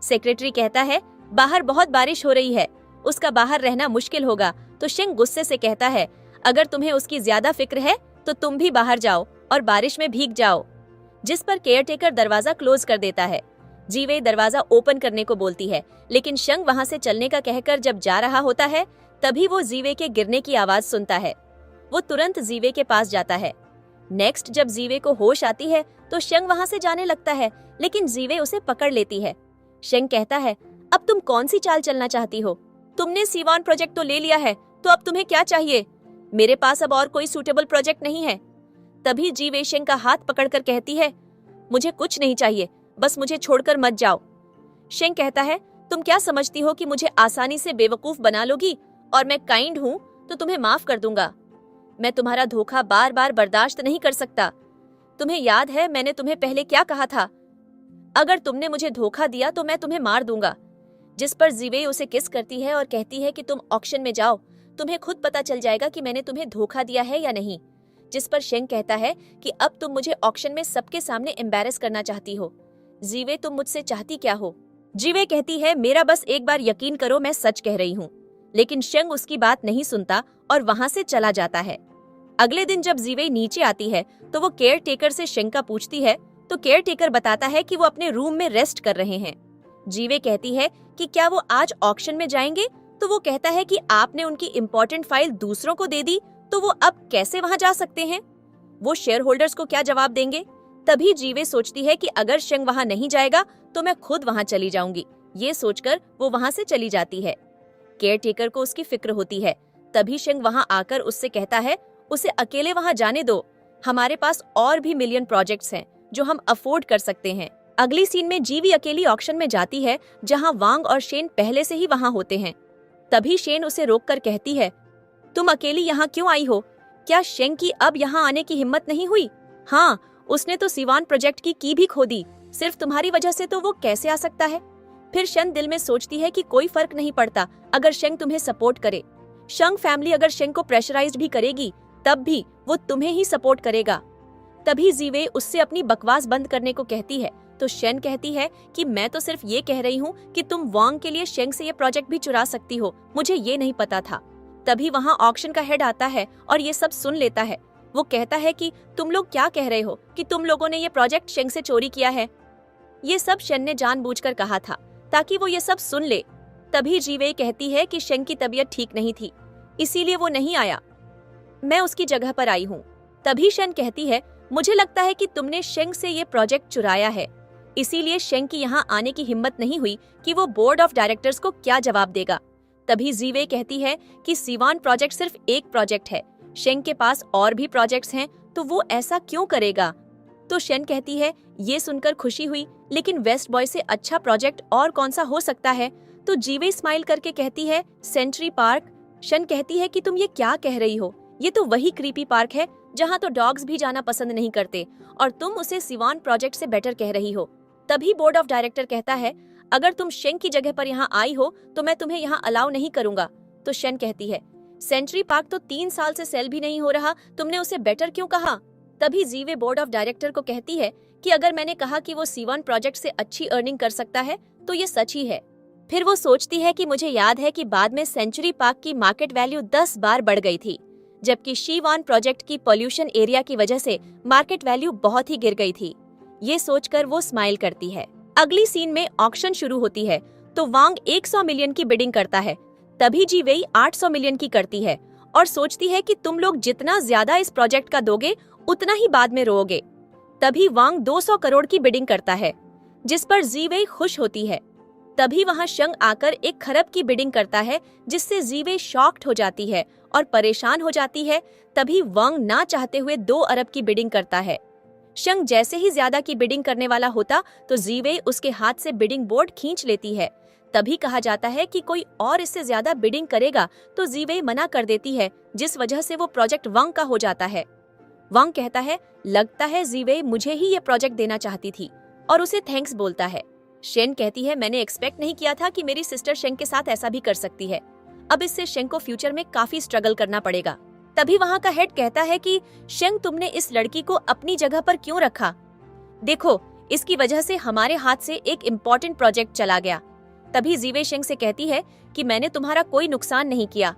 सेक्रेटरी कहता है, बाहर बहुत बारिश हो रही है, उसका बाहर रहना मुश्किल होगा। तो शेंग गुस्से से कहता है, अगर तुम्हें उसकी ज्यादा फिक्र है तो तुम भी बाहर जाओ और बारिश में भीग जाओ। जिस पर केयरटेकर दरवाजा क्लोज कर देता है। जीवे दरवाजा ओपन करने को बोलती है, लेकिन शेंग वहाँ से चलने का कहकर जब जा रहा होता है तभी वो जीवे के गिरने की आवाज सुनता है। वो तुरंत जीवे के पास जाता है। नेक्स्ट जब जीवे को होश आती है तो शेंग वहाँ से जाने लगता है, लेकिन जीवे उसे पकड़ लेती है। शेंग कहता है, अब तुम कौन सी चाल चलना चाहती हो? तुमने सीवान प्रोजेक्ट तो ले लिया है, तो अब तुम्हें क्या चाहिए? मेरे पास अब और कोई सूटेबल प्रोजेक्ट नहीं है। तभी जीवे शेंग का हाथ पकड़कर कहती है, मुझे कुछ नहीं चाहिए, बस मुझे छोड़कर मत जाओ। शेंग कहता है, तुम क्या समझती हो कि मुझे आसानी से बेवकूफ बना लोगी और मैं काइंड हूँ तो तुम्हें माफ कर दूंगा? मैं तुम्हारा धोखा बार बार बर्दाश्त नहीं कर सकता। तुम्हें याद है मैंने तुम्हें पहले क्या कहा था? अगर तुमने मुझे धोखा दिया तो मैं तुम्हें मार दूंगा। जिस पर जीवे उसे किस करती है और कहती है कि तुम ऑक्शन में जाओ, तुम्हें खुद पता चल जाएगा कि मैंने तुम्हें धोखा दिया है या नहीं। जिस पर शेंग कहता है कि अब तुम मुझे ऑक्शन में सबके सामने एम्बैरेस करना चाहती हो। जीवे, तुम मुझसे चाहती क्या हो? जीवे कहती है, मेरा बस एक बार यकीन करो, मैं सच कह रही हूँ। लेकिन शेंग उसकी बात नहीं सुनता और वहाँ से चला जाता है। अगले दिन जब जीवे नीचे आती है तो वो केयर टेकर से शेंग का पूछती है तो केयर टेकर बताता है कि वो अपने रूम में रेस्ट कर रहे हैं। जीवे कहती है कि क्या वो आज ऑक्शन में जाएंगे, तो वो कहता है कि आपने उनकी इम्पोर्टेंट फाइल दूसरों को दे दी, तो वो अब कैसे वहाँ जा सकते हैं? वो शेयर होल्डर्स को क्या जवाब देंगे? तभी जीवे सोचती है कि अगर शेंग वहाँ नहीं जाएगा तो मैं खुद वहाँ चली जाऊंगी। ये सोचकर वो वहाँ से चली जाती है। केयर टेकर को उसकी फिक्र होती है। तभी शेंग वहाँ आकर उससे कहता है, उसे अकेले वहाँ जाने दो, हमारे पास और भी मिलियन प्रोजेक्ट्स हैं जो हम अफोर्ड कर सकते हैं। अगली सीन में जीवी अकेली ऑक्शन में जाती है जहाँ वांग और शेन पहले से ही वहाँ होते हैं। तभी शेन उसे रोककर कहती है, तुम अकेली यहाँ क्यों आई हो? क्या शेंग की अब यहाँ आने की हिम्मत नहीं हुई? हाँ, उसने तो सीवान प्रोजेक्ट की भी खो दी, सिर्फ तुम्हारी वजह से तो वो कैसे आ सकता है? फिर शेंग दिल में सोचती है कि कोई फर्क नहीं पड़ता अगर शेंग तुम्हें सपोर्ट करे। शेंग फैमिली अगर शेंग को प्रेशराइज्ड भी करेगी तब भी वो तुम्हें ही सपोर्ट करेगा। तभी जीवे उससे अपनी बकवास बंद करने को कहती है तो शेन कहती है कि मैं तो सिर्फ ये कह रही हूँ कि तुम वांग के लिए शेंग से ये प्रोजेक्ट भी चुरा सकती हो, मुझे ये नहीं पता था। तभी वहाँ ऑक्शन का हेड आता है और ये सब सुन लेता है। वो कहता है कि तुम लोग क्या कह रहे हो कि तुम लोगों ने ये प्रोजेक्ट शेंग से चोरी किया है? ये सब शेन ने जानबूझकर कहा था ताकि वो ये सब सुन ले। तभी जीवे कहती है कि शेंग की तबीयत ठीक नहीं थी, इसीलिए वो नहीं आया, मैं उसकी जगह पर आई हूँ। तभी शेन कहती है, मुझे लगता है कि तुमने शेंग से ये प्रोजेक्ट चुराया है। इसीलिए शेंग की यहाँ आने की हिम्मत नहीं हुई कि वो बोर्ड ऑफ डायरेक्टर्स को क्या जवाब देगा। तभी जीवे कहती है कि सीवान प्रोजेक्ट सिर्फ एक प्रोजेक्ट है, शेंग के पास और भी प्रोजेक्ट्स हैं, तो वो ऐसा क्यों करेगा। तो शेन कहती है ये सुनकर खुशी हुई, लेकिन वेस्ट बॉय से अच्छा प्रोजेक्ट और कौन सा हो सकता है। तो जीवे स्माइल करके कहती है सेंचुरी पार्क। शन कहती है कि तुम ये क्या कह रही हो, ये तो वही क्रीपी पार्क है जहाँ तो डॉग्स भी जाना पसंद नहीं करते, और तुम उसे सिवान प्रोजेक्ट से बेटर कह रही हो। तभी बोर्ड ऑफ डायरेक्टर कहता है अगर तुम शेंग की जगह पर यहाँ आई हो तो मैं तुम्हें यहाँ अलाउ नहीं करूंगा। तो शन कहती है सेंचुरी पार्क तो 3 साल से सेल भी नहीं हो रहा, तुमने उसे बेटर क्यों कहा। तभी जीवे बोर्ड ऑफ डायरेक्टर को कहती है कि अगर मैंने कहा कि वो सीवान प्रोजेक्ट से अच्छी अर्निंग कर सकता है तो ये सच ही है। फिर वो सोचती है कि मुझे याद है कि बाद में सेंचुरी पार्क की मार्केट वैल्यू 10 बार बढ़ गई थी, जबकि शीवान प्रोजेक्ट की पॉल्यूशन एरिया की वजह से मार्केट वैल्यू बहुत ही गिर गई थी। ये सोचकर वो स्माइल करती है। अगली सीन में ऑक्शन शुरू होती है तो वांग 100 मिलियन की बिडिंग करता है। तभी जीवेई 800 मिलियन की करती है और सोचती है कि तुम लोग जितना ज्यादा इस प्रोजेक्ट का दोगे उतना ही बाद में रोओगे। तभी वांग 200 करोड़ की बिडिंग करता है, जिस पर जीवेई खुश होती है। तभी वहां शंग आकर 1 खरब की बिडिंग करता है, जिससे जीवे शॉक्ड हो जाती है और परेशान हो जाती है। तभी वांग ना चाहते हुए 2 अरब की बिडिंग करता है। शंग जैसे ही ज्यादा की बिडिंग करने वाला होता तो जीवे उसके हाथ से बिडिंग बोर्ड खींच लेती है। तभी कहा जाता है कि कोई और इससे ज्यादा बिडिंग करेगा तो जीवे मना कर देती है, जिस वजह से वो प्रोजेक्ट वांग का हो जाता है। वांग कहता है लगता है जीवे मुझे ही ये प्रोजेक्ट देना चाहती थी, और उसे थैंक्स बोलता है। शेन कहती है मैंने एक्सपेक्ट नहीं किया था कि मेरी सिस्टर शेंग के साथ ऐसा भी कर सकती है। अब इससे शेंग को फ्यूचर में काफी स्ट्रगल करना पड़ेगा। तभी वहाँ का हेड कहता है कि शेंग तुमने इस लड़की को अपनी जगह पर क्यों रखा, देखो इसकी वजह से हमारे हाथ से एक इम्पोर्टेंट प्रोजेक्ट चला गया। तभी जीवे शेंग से कहती है कि मैंने तुम्हारा कोई नुकसान नहीं किया।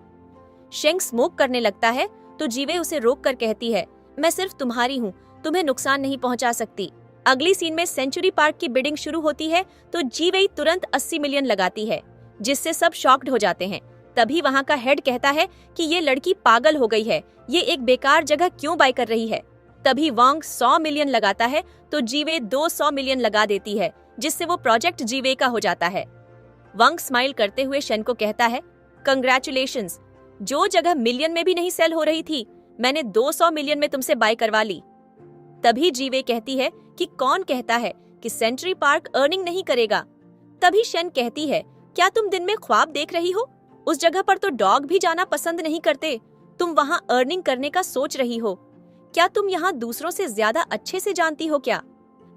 शेंग स्मोक करने लगता है तो जीवे उसे रोक कर कहती है मैं सिर्फ तुम्हारी हूँ, तुम्हें नुकसान नहीं पहुँचा सकती। अगली सीन में सेंचुरी पार्क की बिडिंग शुरू होती है तो जीवेई तुरंत 80 मिलियन लगाती है, जिससे सब शॉक्ड हो जाते हैं। तभी वहाँ का हेड कहता है कि ये लड़की पागल हो गई है, ये एक बेकार जगह क्यों बाय कर रही है। तभी वांग 100 मिलियन लगाता है तो जीवे 200 मिलियन लगा देती है, जिससे वो प्रोजेक्ट जीवे का हो जाता है। वांग स्माइल करते हुए शन को कहता है कंग्रेचुलेशंस, जो जगह मिलियन में भी नहीं सेल हो रही थी मैंने 200 मिलियन में तुमसे बाय करवा ली। तभी जीवे कहती है कि कौन कहता है कि सेंचुरी पार्क अर्निंग नहीं करेगा। तभी शन कहती है क्या तुम दिन में ख्वाब देख रही हो, उस जगह पर तो डॉग भी जाना पसंद नहीं करते, तुम वहाँ अर्निंग करने का सोच रही हो। क्या तुम यहाँ दूसरों से ज्यादा अच्छे से जानती हो क्या?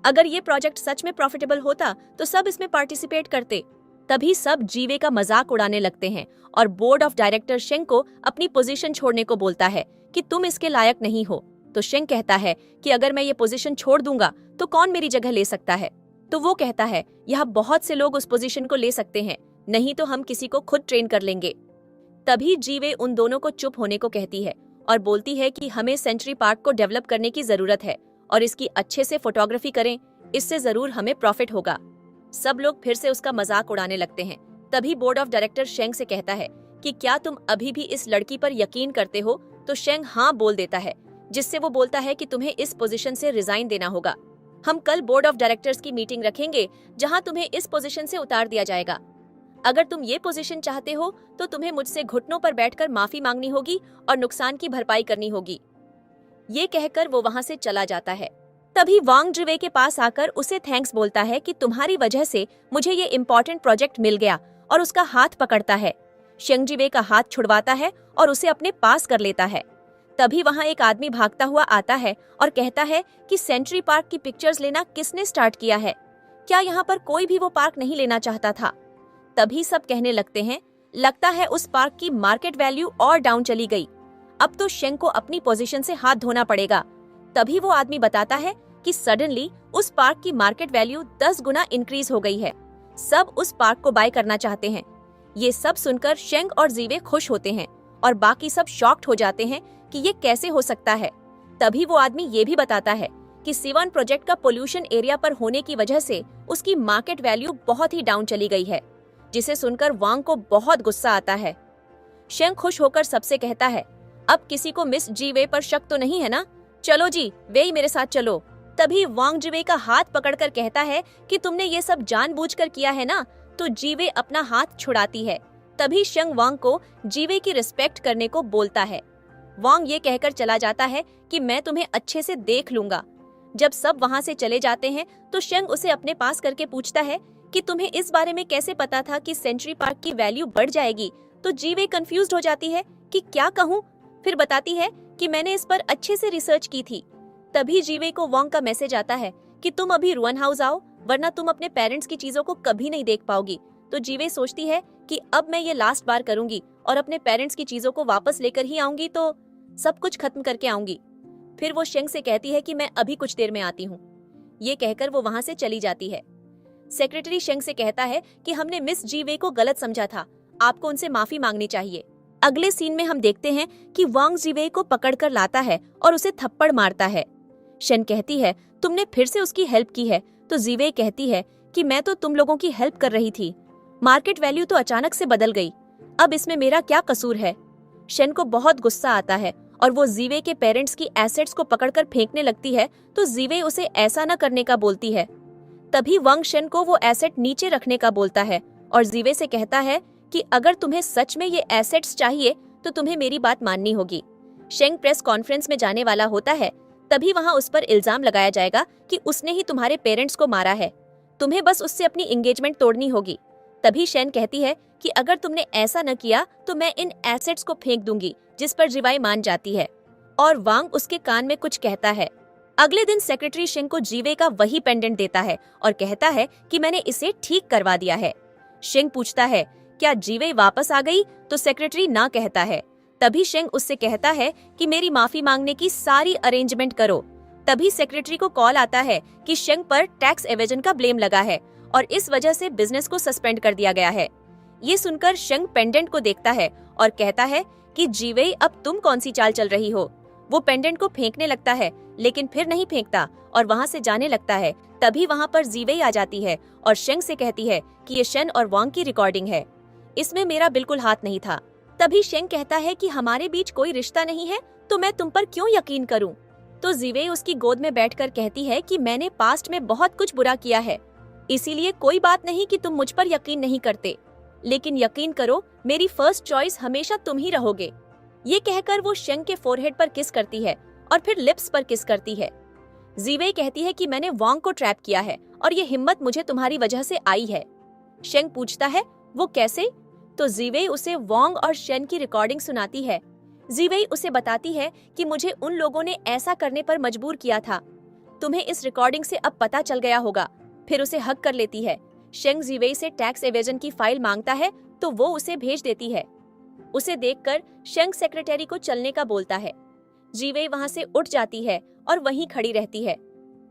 अगर ये प्रोजेक्ट सच में प्रॉफिटेबल होता तो सब इसमें पार्टिसिपेट करते। तभी सब जीवे का मजाक उड़ाने लगते हैं और बोर्ड ऑफ डायरेक्टर शेंग को अपनी पोजीशन छोड़ने को बोलता है कि तुम इसके लायक नहीं हो। तो शेंग कहता है कि अगर मैं ये पोजीशन छोड़ दूंगा तो कौन मेरी जगह ले सकता है। तो वो कहता है यहाँ बहुत से लोग उस पोजीशन को ले सकते हैं, नहीं तो हम किसी को खुद ट्रेन कर लेंगे। तभी जीवे उन दोनों को चुप होने को कहती है और बोलती है कि हमें सेंचुरी पार्क को डेवलप करने की जरूरत है और इसकी अच्छे से फोटोग्राफी करें, इससे जरूर हमें प्रॉफिट होगा। सब लोग फिर से उसका मजाक उड़ाने लगते हैं। तभी बोर्ड ऑफ डायरेक्टर शेंग से कहता है कि क्या तुम अभी भी इस लड़की पर यकीन करते हो। तो शेंग हाँ बोल देता है, जिससे वो बोलता है कि तुम्हें इस पोजीशन से रिजाइन देना होगा। हम कल बोर्ड ऑफ डायरेक्टर्स की मीटिंग रखेंगे जहां तुम्हें इस पोजीशन से उतार दिया जाएगा। अगर तुम ये पोजीशन चाहते हो तो तुम्हें मुझसे घुटनों पर बैठकर माफी मांगनी होगी और नुकसान की भरपाई करनी होगी। ये कहकर वो वहां से चला जाता है। तभी वांग जीवे के पास आकर उसे थैंक्स बोलता है कि तुम्हारी वजह से मुझे ये इम्पोर्टेंट प्रोजेक्ट मिल गया, और उसका हाथ पकड़ता है। शेंग जीवे का हाथ छुड़वाता है और उसे अपने पास कर लेता है। तभी वहाँ एक आदमी भागता हुआ आता है और कहता है कि सेंचुरी पार्क की पिक्चर्स लेना किसने स्टार्ट किया है, क्या यहाँ पर कोई भी वो पार्क नहीं लेना चाहता था। तभी सब कहने लगते हैं लगता है उस पार्क की मार्केट वैल्यू और डाउन चली गई, अब तो शेंग को अपनी पोजीशन से हाथ धोना पड़ेगा। तभी वो आदमी बताता है कि सडनली उस पार्क की मार्केट वैल्यू 10 गुना इंक्रीज हो गई है, सब उस पार्क को बाय करना चाहते हैं। ये सब सुनकर शेंग और जीवे खुश होते हैं और बाकी सब शॉक्ड हो जाते हैं कि ये कैसे हो सकता है। तभी वो आदमी ये भी बताता है कि सिवान प्रोजेक्ट का पोल्यूशन एरिया पर होने की वजह से उसकी मार्केट वैल्यू बहुत ही डाउन चली गई है, जिसे सुनकर वांग को बहुत गुस्सा आता है। शेंग खुश होकर सबसे कहता है अब किसी को मिस जीवे पर शक तो नहीं है ना, चलो जी, वे ही मेरे साथ चलो। तभी वांग जिवे का हाथ पकड़कर कहता है कि तुमने ये सब जानबूझकर किया है ना, तो जीवे अपना हाथ छुड़ाती है। तभी शंग वांग को जीवे की रिस्पेक्ट करने को बोलता है। वांग ये कहकर चला जाता है कि मैं तुम्हें अच्छे से देख लूंगा। जब सब वहां से चले जाते हैं तो शंग उसे अपने पास करके पूछता है कि तुम्हें इस बारे में कैसे पता था कि सेंचुरी पार्क की वैल्यू बढ़ जाएगी। तो जीवे कंफ्यूज्ड हो जाती है कि क्या कहूँ। फिर बताती है कि मैंने इस पर अच्छे से रिसर्च की थी। तभी जीवे को वांग का मैसेज आता है कि तुम अभी रुअन हाउस आओ, वरना तुम अपने पेरेंट्स की चीजों को कभी नहीं देख पाओगी। तो जीवे सोचती है कि अब मैं ये लास्ट बार करूंगी और अपने पेरेंट्स की चीजों को वापस लेकर ही आऊंगी, तो सब कुछ खत्म करके आऊंगी। फिर वो शेंग से कहती है कि मैं अभी कुछ देर में आती हूँ। ये कहकर वो वहां से चली जाती है। सेक्रेटरी शेंग से कहता है कि हमने मिस जीवे को गलत समझा था, आपको उनसे माफी मांगनी चाहिए। अगले सीन में हम देखते हैं कि वांग जीवे को पकड़कर लाता है और उसे थप्पड़ मारता है। शेन कहती है तुमने फिर से उसकी हेल्प की है। तो जीवे कहती है कि मैं तो तुम लोगों की हेल्प कर रही थी, मार्केट वैल्यू तो अचानक से बदल गई, अब इसमें मेरा क्या कसूर है। शेन को बहुत गुस्सा आता है और वो जीवे के पेरेंट्स की एसेट्स को पकड़कर फेंकने लगती है। तो जीवे उसे ऐसा न करने का बोलती है। तभी वांग शेन को वो एसेट नीचे रखने का बोलता है और जीवे से कहता है कि अगर तुम्हें सच में ये एसेट्स चाहिए तो तुम्हें मेरी बात माननी होगी। शेंग प्रेस कॉन्फ्रेंस में जाने वाला होता है। तभी वहां उस पर इल्जाम लगाया जाएगा कि उसने ही तुम्हारे पेरेंट्स को मारा है, तुम्हें बस उससे अपनी एंगेजमेंट तोड़नी होगी। तभी शेन कहती है कि अगर तुमने ऐसा न किया तो मैं इन एसेट्स को फेंक दूंगी, जिस पर जीवाई मान जाती है और वांग उसके कान में कुछ कहता है। अगले दिन सेक्रेटरी शेंग को जीवे का वही पेंडेंट देता है और कहता है कि मैंने इसे ठीक करवा दिया है। शेंग पूछता है क्या जीवे वापस आ गई, तो सेक्रेटरी ना कहता है। तभी शेंग उससे कहता है कि मेरी माफी मांगने की सारी अरेंजमेंट करो। तभी सेक्रेटरी को कॉल आता है कि शेंग पर टैक्स एवेजन का ब्लेम लगा है और इस वजह से बिजनेस को सस्पेंड कर दिया गया है। ये सुनकर शेंग पेंडेंट को देखता है और कहता है कि जीवे अब तुम कौन सी चाल चल रही हो। वो पेंडेंट को फेंकने लगता है लेकिन फिर नहीं फेंकता और वहाँ से जाने लगता है। तभी वहाँ पर जीवे आ जाती है और शेंग से कहती है कि ये शेन और वांग की रिकॉर्डिंग है, इसमें मेरा बिल्कुल हाथ नहीं था। तभी शेंग कहता है कि हमारे बीच कोई रिश्ता नहीं है, तो मैं तुम पर क्यों यकीन करूं। तो जीवे उसकी गोद में बैठकर कहती है कि मैंने पास्ट में बहुत कुछ बुरा किया है, इसीलिए कोई बात नहीं कि तुम मुझ पर यकीन नहीं करते, लेकिन यकीन करो मेरी फर्स्ट चॉइस हमेशा तुम ही रहोगे। ये कहकर वो शेंग के फोरहेड पर किस करती है और फिर लिप्स पर किस करती है। जीवे कहती है कि मैंने वांग को ट्रैप किया है और ये हिम्मत मुझे तुम्हारी वजह से आई है। शेंग पूछता है वो कैसे, तो जीवे उसे वांग और शेन की रिकॉर्डिंग सुनाती है। जीवे उसे बताती है कि मुझे उन लोगों ने ऐसा करने पर मजबूर किया था, तुम्हें इस रिकॉर्डिंग से अब पता चल गया होगा। फिर उसे हक कर लेती है। शेंग जीवे से टैक्स एवेजन की फाइल मांगता है तो वो उसे भेज देती है। उसे देखकर शेंग सेक्रेटरी को चलने का बोलता है। जीवे वहां से उठ जाती है और वहीं खड़ी रहती है।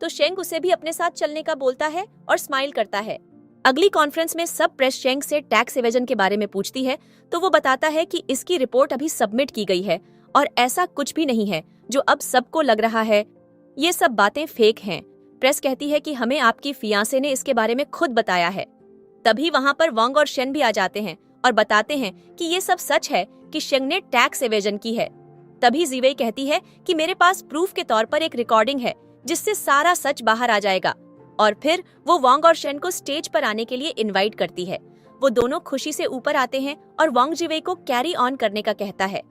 तो शेंग उसे भी अपने साथ चलने का बोलता है और स्माइल करता है। अगली कॉन्फ्रेंस में सब प्रेस शेंग से टैक्स एवेजन के बारे में पूछती है तो वो बताता है कि इसकी रिपोर्ट अभी सबमिट की गई है और ऐसा कुछ भी नहीं है जो अब सबको लग रहा है, ये सब बातें फेक हैं। प्रेस कहती है कि हमें आपकी फियांसे ने इसके बारे में खुद बताया है। तभी वहां पर वांग और शेन भी आ जाते हैं और बताते हैं कि ये सब सच है कि शेंग ने टैक्स एवेजन की है। तभी जीवे कहती है कि मेरे पास प्रूफ के तौर पर एक रिकॉर्डिंग है जिससे सारा सच बाहर आ जाएगा, और फिर वो वांग और शेन को स्टेज पर आने के लिए इनवाइट करती है। वो दोनों खुशी से ऊपर आते हैं और वांग जीवे को कैरी ऑन करने का कहता है।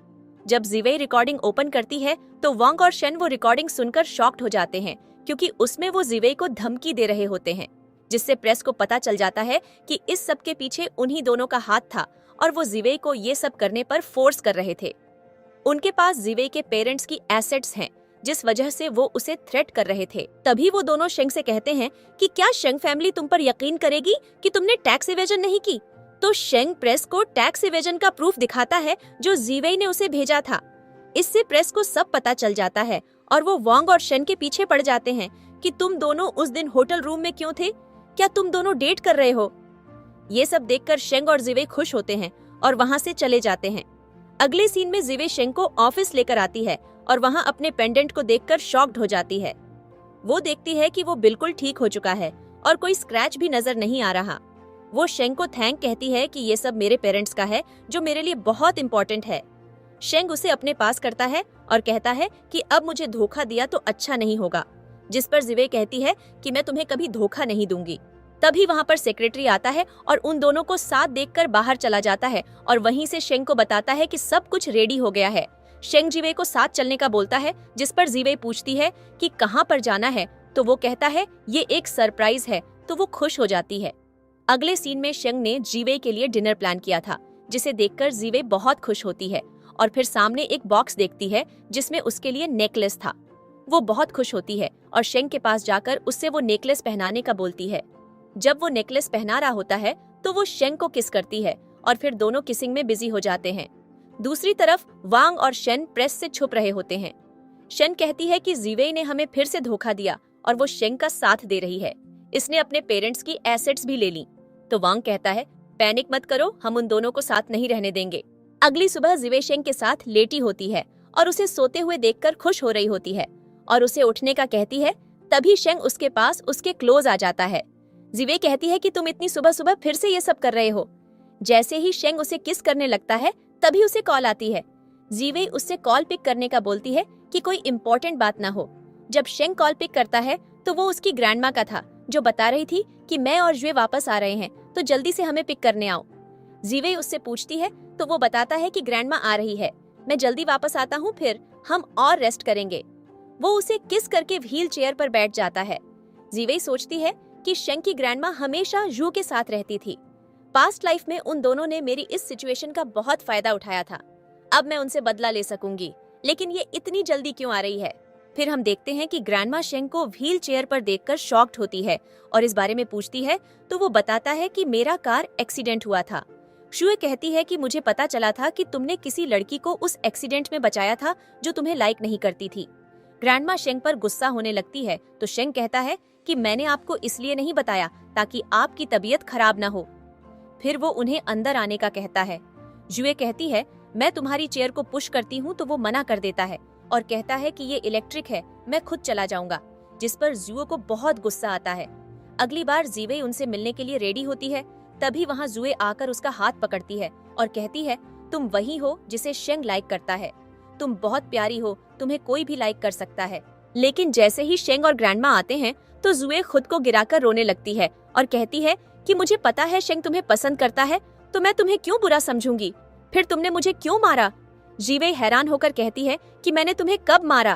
जब जीवे रिकॉर्डिंग ओपन करती है तो वांग और शेन वो रिकॉर्डिंग सुनकर शॉक्ड हो जाते हैं, क्योंकि उसमें वो जीवे को धमकी दे रहे होते हैं, जिससे प्रेस को पता चल जाता है कि इस सब के पीछे उन्हीं दोनों का हाथ था और वो जीवे को ये सब करने पर फोर्स कर रहे थे। उनके पास जीवे के पेरेंट्स की एसेट्स हैं, जिस वजह से वो उसे थ्रेट कर रहे थे। तभी वो दोनों शेंग से कहते हैं कि क्या शेंग फैमिली तुम पर यकीन करेगी कि तुमने टैक्स इवेजन नहीं की। तो शेंग प्रेस को टैक्स इवेजन का प्रूफ दिखाता है जो जीवे ने उसे भेजा था। इससे प्रेस को सब पता चल जाता है और वो वांग और शेन के पीछे पड़ जाते हैं कि तुम दोनों उस दिन होटल रूम में क्यों थे, क्या तुम दोनों डेट कर रहे हो। ये सब देखकर शेंग और जीवे खुश होते हैं और वहाँ से चले जाते हैं। अगले सीन में जीवे शेंग को ऑफिस लेकर आती है और वहाँ अपने पेंडेंट को देखकर शॉक्ड हो जाती है। वो देखती है कि वो बिल्कुल ठीक हो चुका है और कोई स्क्रैच भी नजर नहीं आ रहा। वो शेंग को थैंक कहती है कि ये सब मेरे पेरेंट्स का है जो मेरे लिए बहुत इम्पोर्टेंट है। शेंग उसे अपने पास करता है और कहता है कि अब मुझे धोखा दिया तो अच्छा नहीं होगा, जिस पर जिवे कहती है कि मैं तुम्हें कभी धोखा नहीं दूंगी। तभी वहाँ पर सेक्रेटरी आता है और उन दोनों को साथ देखकर बाहर चला जाता है और वहीं से शेंग को बताता है कि सब कुछ रेडी हो गया है। शेंग जिवे को साथ चलने का बोलता है, जिस पर जिवे पूछती है कि कहाँ पर जाना है, तो वो कहता है ये एक सरप्राइज है, तो वो खुश हो जाती है। अगले सीन में शेंग ने जिवे के लिए डिनर प्लान किया था, जिसे देखकर जिवे बहुत खुश होती है और फिर सामने एक बॉक्स देखती है जिसमें उसके लिए नेकलेस था। वो बहुत खुश होती है और शेंग के पास जाकर उससे वो नेकलेस पहनाने का बोलती है। जब वो नेकलेस पहना रहा होता है तो वो शेंग को किस करती है और फिर दोनों किसिंग में बिजी हो जाते हैं। दूसरी तरफ वांग और शेन प्रेस से छुप रहे होते हैं। शेन कहती है कि जिवे ने हमें फिर से धोखा दिया और वो शेंग का साथ दे रही है। इसने अपने पेरेंट्स की एसेट्स भी ले ली। तो वांग कहता है, पैनिक मत करो, हम उन दोनों को साथ नहीं रहने देंगे। अगली सुबह जिवे शेंग के साथ लेटी होती है और उसे सोते हुए देखकर खुश हो रही होती है और उसे उठने का कहती है। तभी शेंग उसके पास उसके क्लोज आ जाता है। जिवे कहती है कि तुम इतनी सुबह सुबह फिर से ये सब कर रहे हो। जैसे ही शेंग उसे किस करने लगता है तभी उसे कॉल आती है। जिवे उससे कॉल पिक करने का बोलती है कि कोई इम्पोर्टेंट बात ना हो। जब शेंग कॉल पिक करता है तो वो उसकी ग्रैंडमा का था, जो बता रही थी कि मैं और जुए वापस आ रहे हैं, तो जल्दी से हमें पिक करने आओ। जिवे उससे पूछती है तो वो बताता है कि ग्रैंडमा आ रही है, मैं जल्दी वापस आता हूँ, फिर हम और रेस्ट करेंगे। वो उसे किस करके व्हील चेयर पर बैठ जाता है। जिवे सोचती है कि शेंग की ग्रैंडमा हमेशा जू के साथ रहती थी। पास्ट लाइफ में उन दोनों ने मेरी इस सिचुएशन का बहुत फायदा उठाया था। अब मैं उनसे बदला ले सकूंगी, लेकिन ये इतनी जल्दी क्यों आ रही है। फिर हम देखते हैं कि ग्रैंडमा शेंग को व्हील चेयर पर देखकर शॉक्ड होती है और इस बारे में पूछती है तो वो बताता है कि मेरा कार एक्सीडेंट हुआ था। शुए कहती है कि मुझे पता चला था कि तुमने किसी लड़की को उस एक्सीडेंट में बचाया था जो तुम्हें लाइक नहीं करती थी। ग्रैंडमा शेंग पर गुस्सा होने लगती है तो शेंग कहता है कि मैंने आपको इसलिए नहीं बताया ताकि आपकी तबीयत खराब ना हो। फिर वो उन्हें अंदर आने का कहता है। जुए कहती है, मैं तुम्हारी चेयर को पुश करती हूँ तो वो मना कर देता है और कहता है कि ये इलेक्ट्रिक है, मैं खुद चला जाऊंगा, जिस पर जुए को बहुत गुस्सा आता है। अगली बार जिवे उनसे मिलने के लिए रेडी होती है, तभी वहाँ जुए आकर उसका हाथ पकड़ती है और कहती है, तुम वही हो जिसे शेंग लाइक करता है, तुम बहुत प्यारी हो, तुम्हें कोई भी लाइक कर सकता है। लेकिन जैसे ही शेंग और ग्रैंडमा आते हैं तो जुए खुद को गिराकर रोने लगती है और कहती है कि मुझे पता है शेंग तुम्हें पसंद करता है, तो मैं तुम्हें क्यों बुरा समझूंगी, फिर तुमने मुझे क्यों मारा। जिवे हैरान होकर कहती है कि मैंने तुम्हें कब मारा।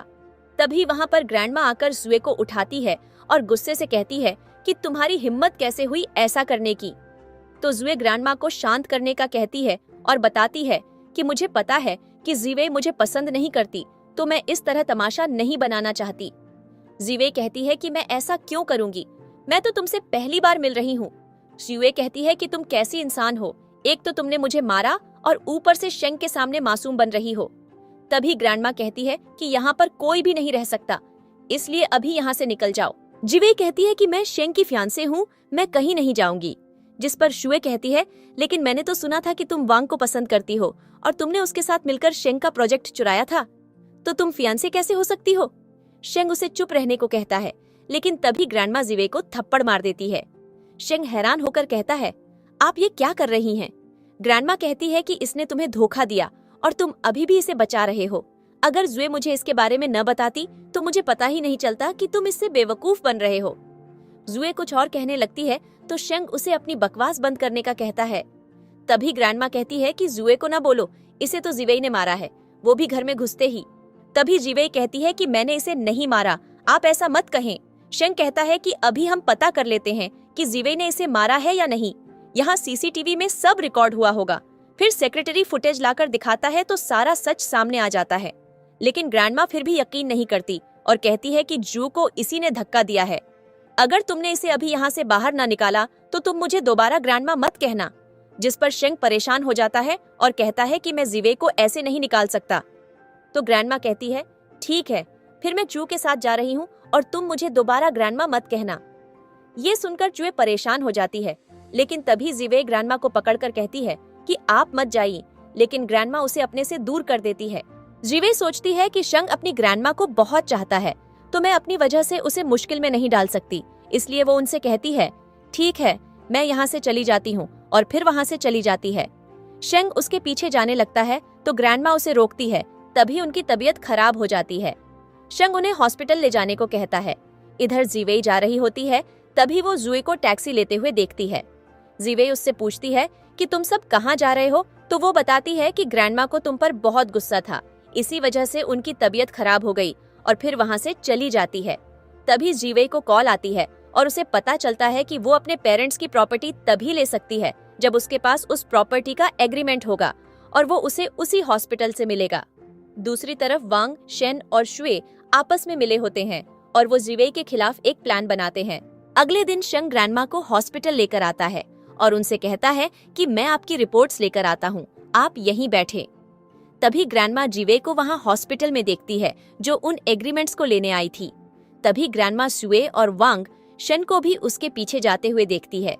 तभी वहाँ पर ग्रैंडमा आकर जुए को उठाती है और गुस्से से कहती है कि तुम्हारी हिम्मत कैसे हुई ऐसा करने की। तो जुए ग्रैंडमा को शांत करने का कहती है और बताती है कि मुझे पता है कि जिवे मुझे पसंद नहीं करती, तो मैं इस तरह तमाशा नहीं बनाना चाहती। जिवे कहती है कि मैं ऐसा क्यों करूंगी, मैं तो तुमसे पहली बार मिल रही हूँ। जिवे कहती है कि तुम कैसी इंसान हो, एक तो तुमने मुझे मारा और ऊपर से शेंग के सामने मासूम बन रही हो। तभी ग्रैंडमा कहती है कि यहाँ पर कोई भी नहीं रह सकता, इसलिए अभी यहाँ से निकल जाओ। जिवे कहती है कि मैं शेंग की फियांसे हूँ, मैं कहीं नहीं जाऊंगी। जिस पर शुए कहती है, लेकिन मैंने तो सुना था कि तुम वांग को पसंद करती हो और तुमने उसके साथ मिलकर शेंग का प्रोजेक्ट चुराया था, तो तुम फियांसे कैसे हो सकती हो। शेंग उसे चुप रहने को कहता है, लेकिन तभी ग्रैंडमा जिवे को थप्पड़ मार देती है। शेंग हैरान होकर कहता है, आप ये क्या कर रही हैं? ग्रैंडमा कहती है कि इसने तुम्हें धोखा दिया और तुम अभी भी इसे बचा रहे हो। अगर जुए मुझे इसके बारे में न बताती तो मुझे पता ही नहीं चलता कि तुम इससे बेवकूफ बन रहे हो। जुए कुछ और कहने लगती है तो शेंग उसे अपनी बकवास बंद करने का कहता है। तभी ग्रैंडमा कहती है कि जुए को न बोलो, इसे तो जिवे ने मारा है, वो भी घर में घुसते ही। तभी जिवे कहती है कि मैंने इसे नहीं मारा, आप ऐसा मत कहें। शेंग कहता है कि अभी हम पता कर लेते हैं कि जिवे ने इसे मारा है या नहीं, यहाँ सीसीटीवी में सब रिकॉर्ड हुआ होगा। फिर सेक्रेटरी फुटेज लाकर दिखाता है तो सारा सच सामने आ जाता है। लेकिन ग्रैंडमा फिर भी यकीन नहीं करती और कहती है कि जू को इसी ने धक्का दिया है। अगर तुमने इसे अभी यहाँ से बाहर ना निकाला तो तुम मुझे दोबारा ग्रैंडमा मत कहना। जिस पर शेंग परेशान हो जाता है और कहता है कि मैं जिवे को ऐसे नहीं निकाल सकता। तो ग्रैंडमा कहती है, ठीक है, फिर मैं जू के साथ जा रही हूँ और तुम मुझे दोबारा ग्रैंडमा मत कहना। ये सुनकर जुए परेशान हो जाती है, लेकिन तभी जिवे ग्रैंडमा को पकड़कर कहती है कि आप मत जाइए, लेकिन ग्रैंडमा उसे अपने से दूर कर देती है। जिवे सोचती है कि शेंग अपनी ग्रैंडमा को बहुत चाहता है, तो मैं अपनी वजह से उसे मुश्किल में नहीं डाल सकती, इसलिए वो उनसे कहती है, ठीक है, मैं यहाँ से चली जाती हूँ, और फिर वहाँ से चली जाती है। शेंग उसके पीछे जाने लगता है तो ग्रैंडमा उसे रोकती है, तभी उनकी तबीयत खराब हो जाती है। शेंग उन्हें हॉस्पिटल ले जाने को कहता है। इधर जीवेई जा रही होती है, तभी वो जुए को टैक्सी लेते हुए देखती है। जीवेई उससे पूछती है कि तुम सब कहाँ जा रहे हो, तो वो बताती है कि ग्रैंडमा को तुम पर बहुत गुस्सा था, इसी वजह से उनकी तबीयत खराब हो गई और फिर वहाँ से चली जाती है। तभी जीवेई को कॉल आती है और उसे पता चलता है कि वो अपने पेरेंट्स की प्रॉपर्टी तभी ले सकती है जब उसके पास उस प्रॉपर्टी का एग्रीमेंट होगा और वो उसे उसी हॉस्पिटल से मिलेगा। दूसरी तरफ वांग, शेन और शुए आपस में मिले होते हैं और वो जीवेई के खिलाफ एक प्लान बनाते हैं। अगले दिन शेंग ग्रैंडमा को हॉस्पिटल लेकर आता है और उनसे कहता है कि मैं आपकी रिपोर्ट्स लेकर आता हूँ, आप यहीं बैठे। तभी ग्रैंडमा जीवेई को वहाँ हॉस्पिटल में देखती है जो उन एग्रीमेंट्स को लेने आई थी। तभी ग्रैंडमा शुए और वांग शेन को भी उसके पीछे जाते हुए देखती है।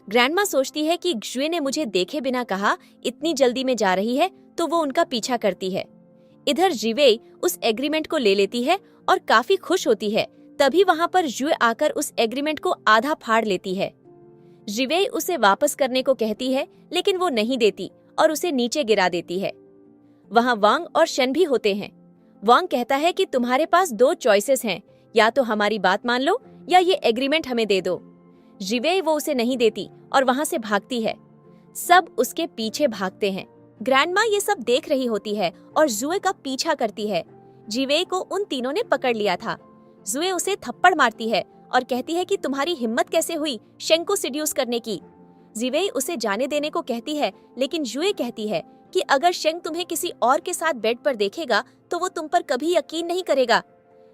ग्रैंडमा सोचती है कि शुए ने मुझे देखे बिना कहा इतनी जल्दी में जा रही है, तो वो उनका पीछा करती है। इधर जीवेई उस एग्रीमेंट को ले लेती है और काफी खुश होती है। तभी वहाँ पर जुए आकर उस एग्रीमेंट को आधा फाड़ लेती है। जीवेई उसे वापस करने को कहती है, लेकिन वो नहीं देती और उसे नीचे गिरा देती है। वहाँ वांग और शेन भी होते हैं। वांग कहता है कि तुम्हारे पास 2 चॉइसेस हैं, या तो हमारी बात मान लो या ये एग्रीमेंट हमें दे दो। जीवेई वो उसे नहीं देती और वहाँ से भागती है। सब उसके पीछे भागते हैं। ग्रैंडमा ये सब देख रही होती है और जुए का पीछा करती है। जीवेई को उन तीनों ने पकड़ लिया था। जुए उसे थप्पड़ मारती है और कहती है कि तुम्हारी हिम्मत कैसे हुई शेंग को सिड्यूस करने की। जीवेई उसे जाने देने को कहती है, लेकिन जुए कहती है कि अगर शेंग तुम्हें किसी और के साथ बेड पर देखेगा तो वो तुम पर कभी यकीन नहीं करेगा।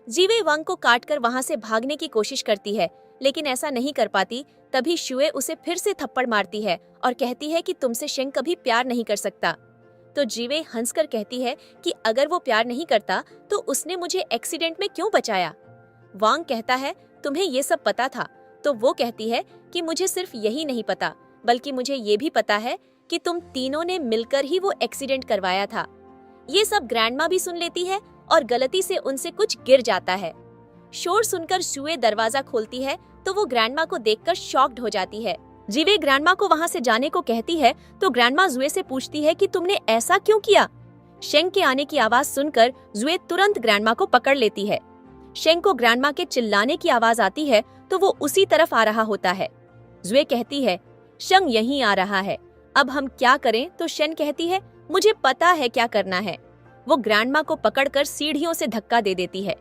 जीवेई वांग को काटकर वहाँ से भागने की कोशिश करती है, लेकिन ऐसा नहीं कर पाती। तभी शुए उसे फिर से थप्पड़ मारती है और कहती है कि तुमसे शेंग कभी प्यार नहीं कर सकता। तो जीवेई हंसकर कहती है कि अगर वो प्यार नहीं करता तो उसने मुझे एक्सीडेंट में क्यों बचाया। वांग कहता है तुम्हें ये सब पता था। तो वो कहती है कि मुझे सिर्फ यही नहीं पता, बल्कि मुझे ये भी पता है कि तुम तीनों ने मिलकर ही वो एक्सीडेंट करवाया था। ये सब ग्रैंडमा भी सुन लेती है और गलती से उनसे कुछ गिर जाता है। शोर सुनकर शुए दरवाजा खोलती है तो वो ग्रैंडमा को देखकर शॉक्ड हो जाती है। जीवेई ग्रैंडमा को वहाँ से जाने को कहती है तो ग्रैंडमा जुए से पूछती है कि तुमने ऐसा क्यों किया। शेंग के आने की आवाज सुनकर जुए तुरंत ग्रैंडमा को पकड़ लेती है। शेंग को ग्रैंडमा के चिल्लाने की आवाज आती है तो वो उसी तरफ आ रहा होता है। जुए कहती है शेंग यहीं आ रहा है, अब हम क्या करें। तो शेंग कहती है मुझे पता है क्या करना है। वो ग्रैंडमा को पकड़कर सीढ़ियों से धक्का दे देती है।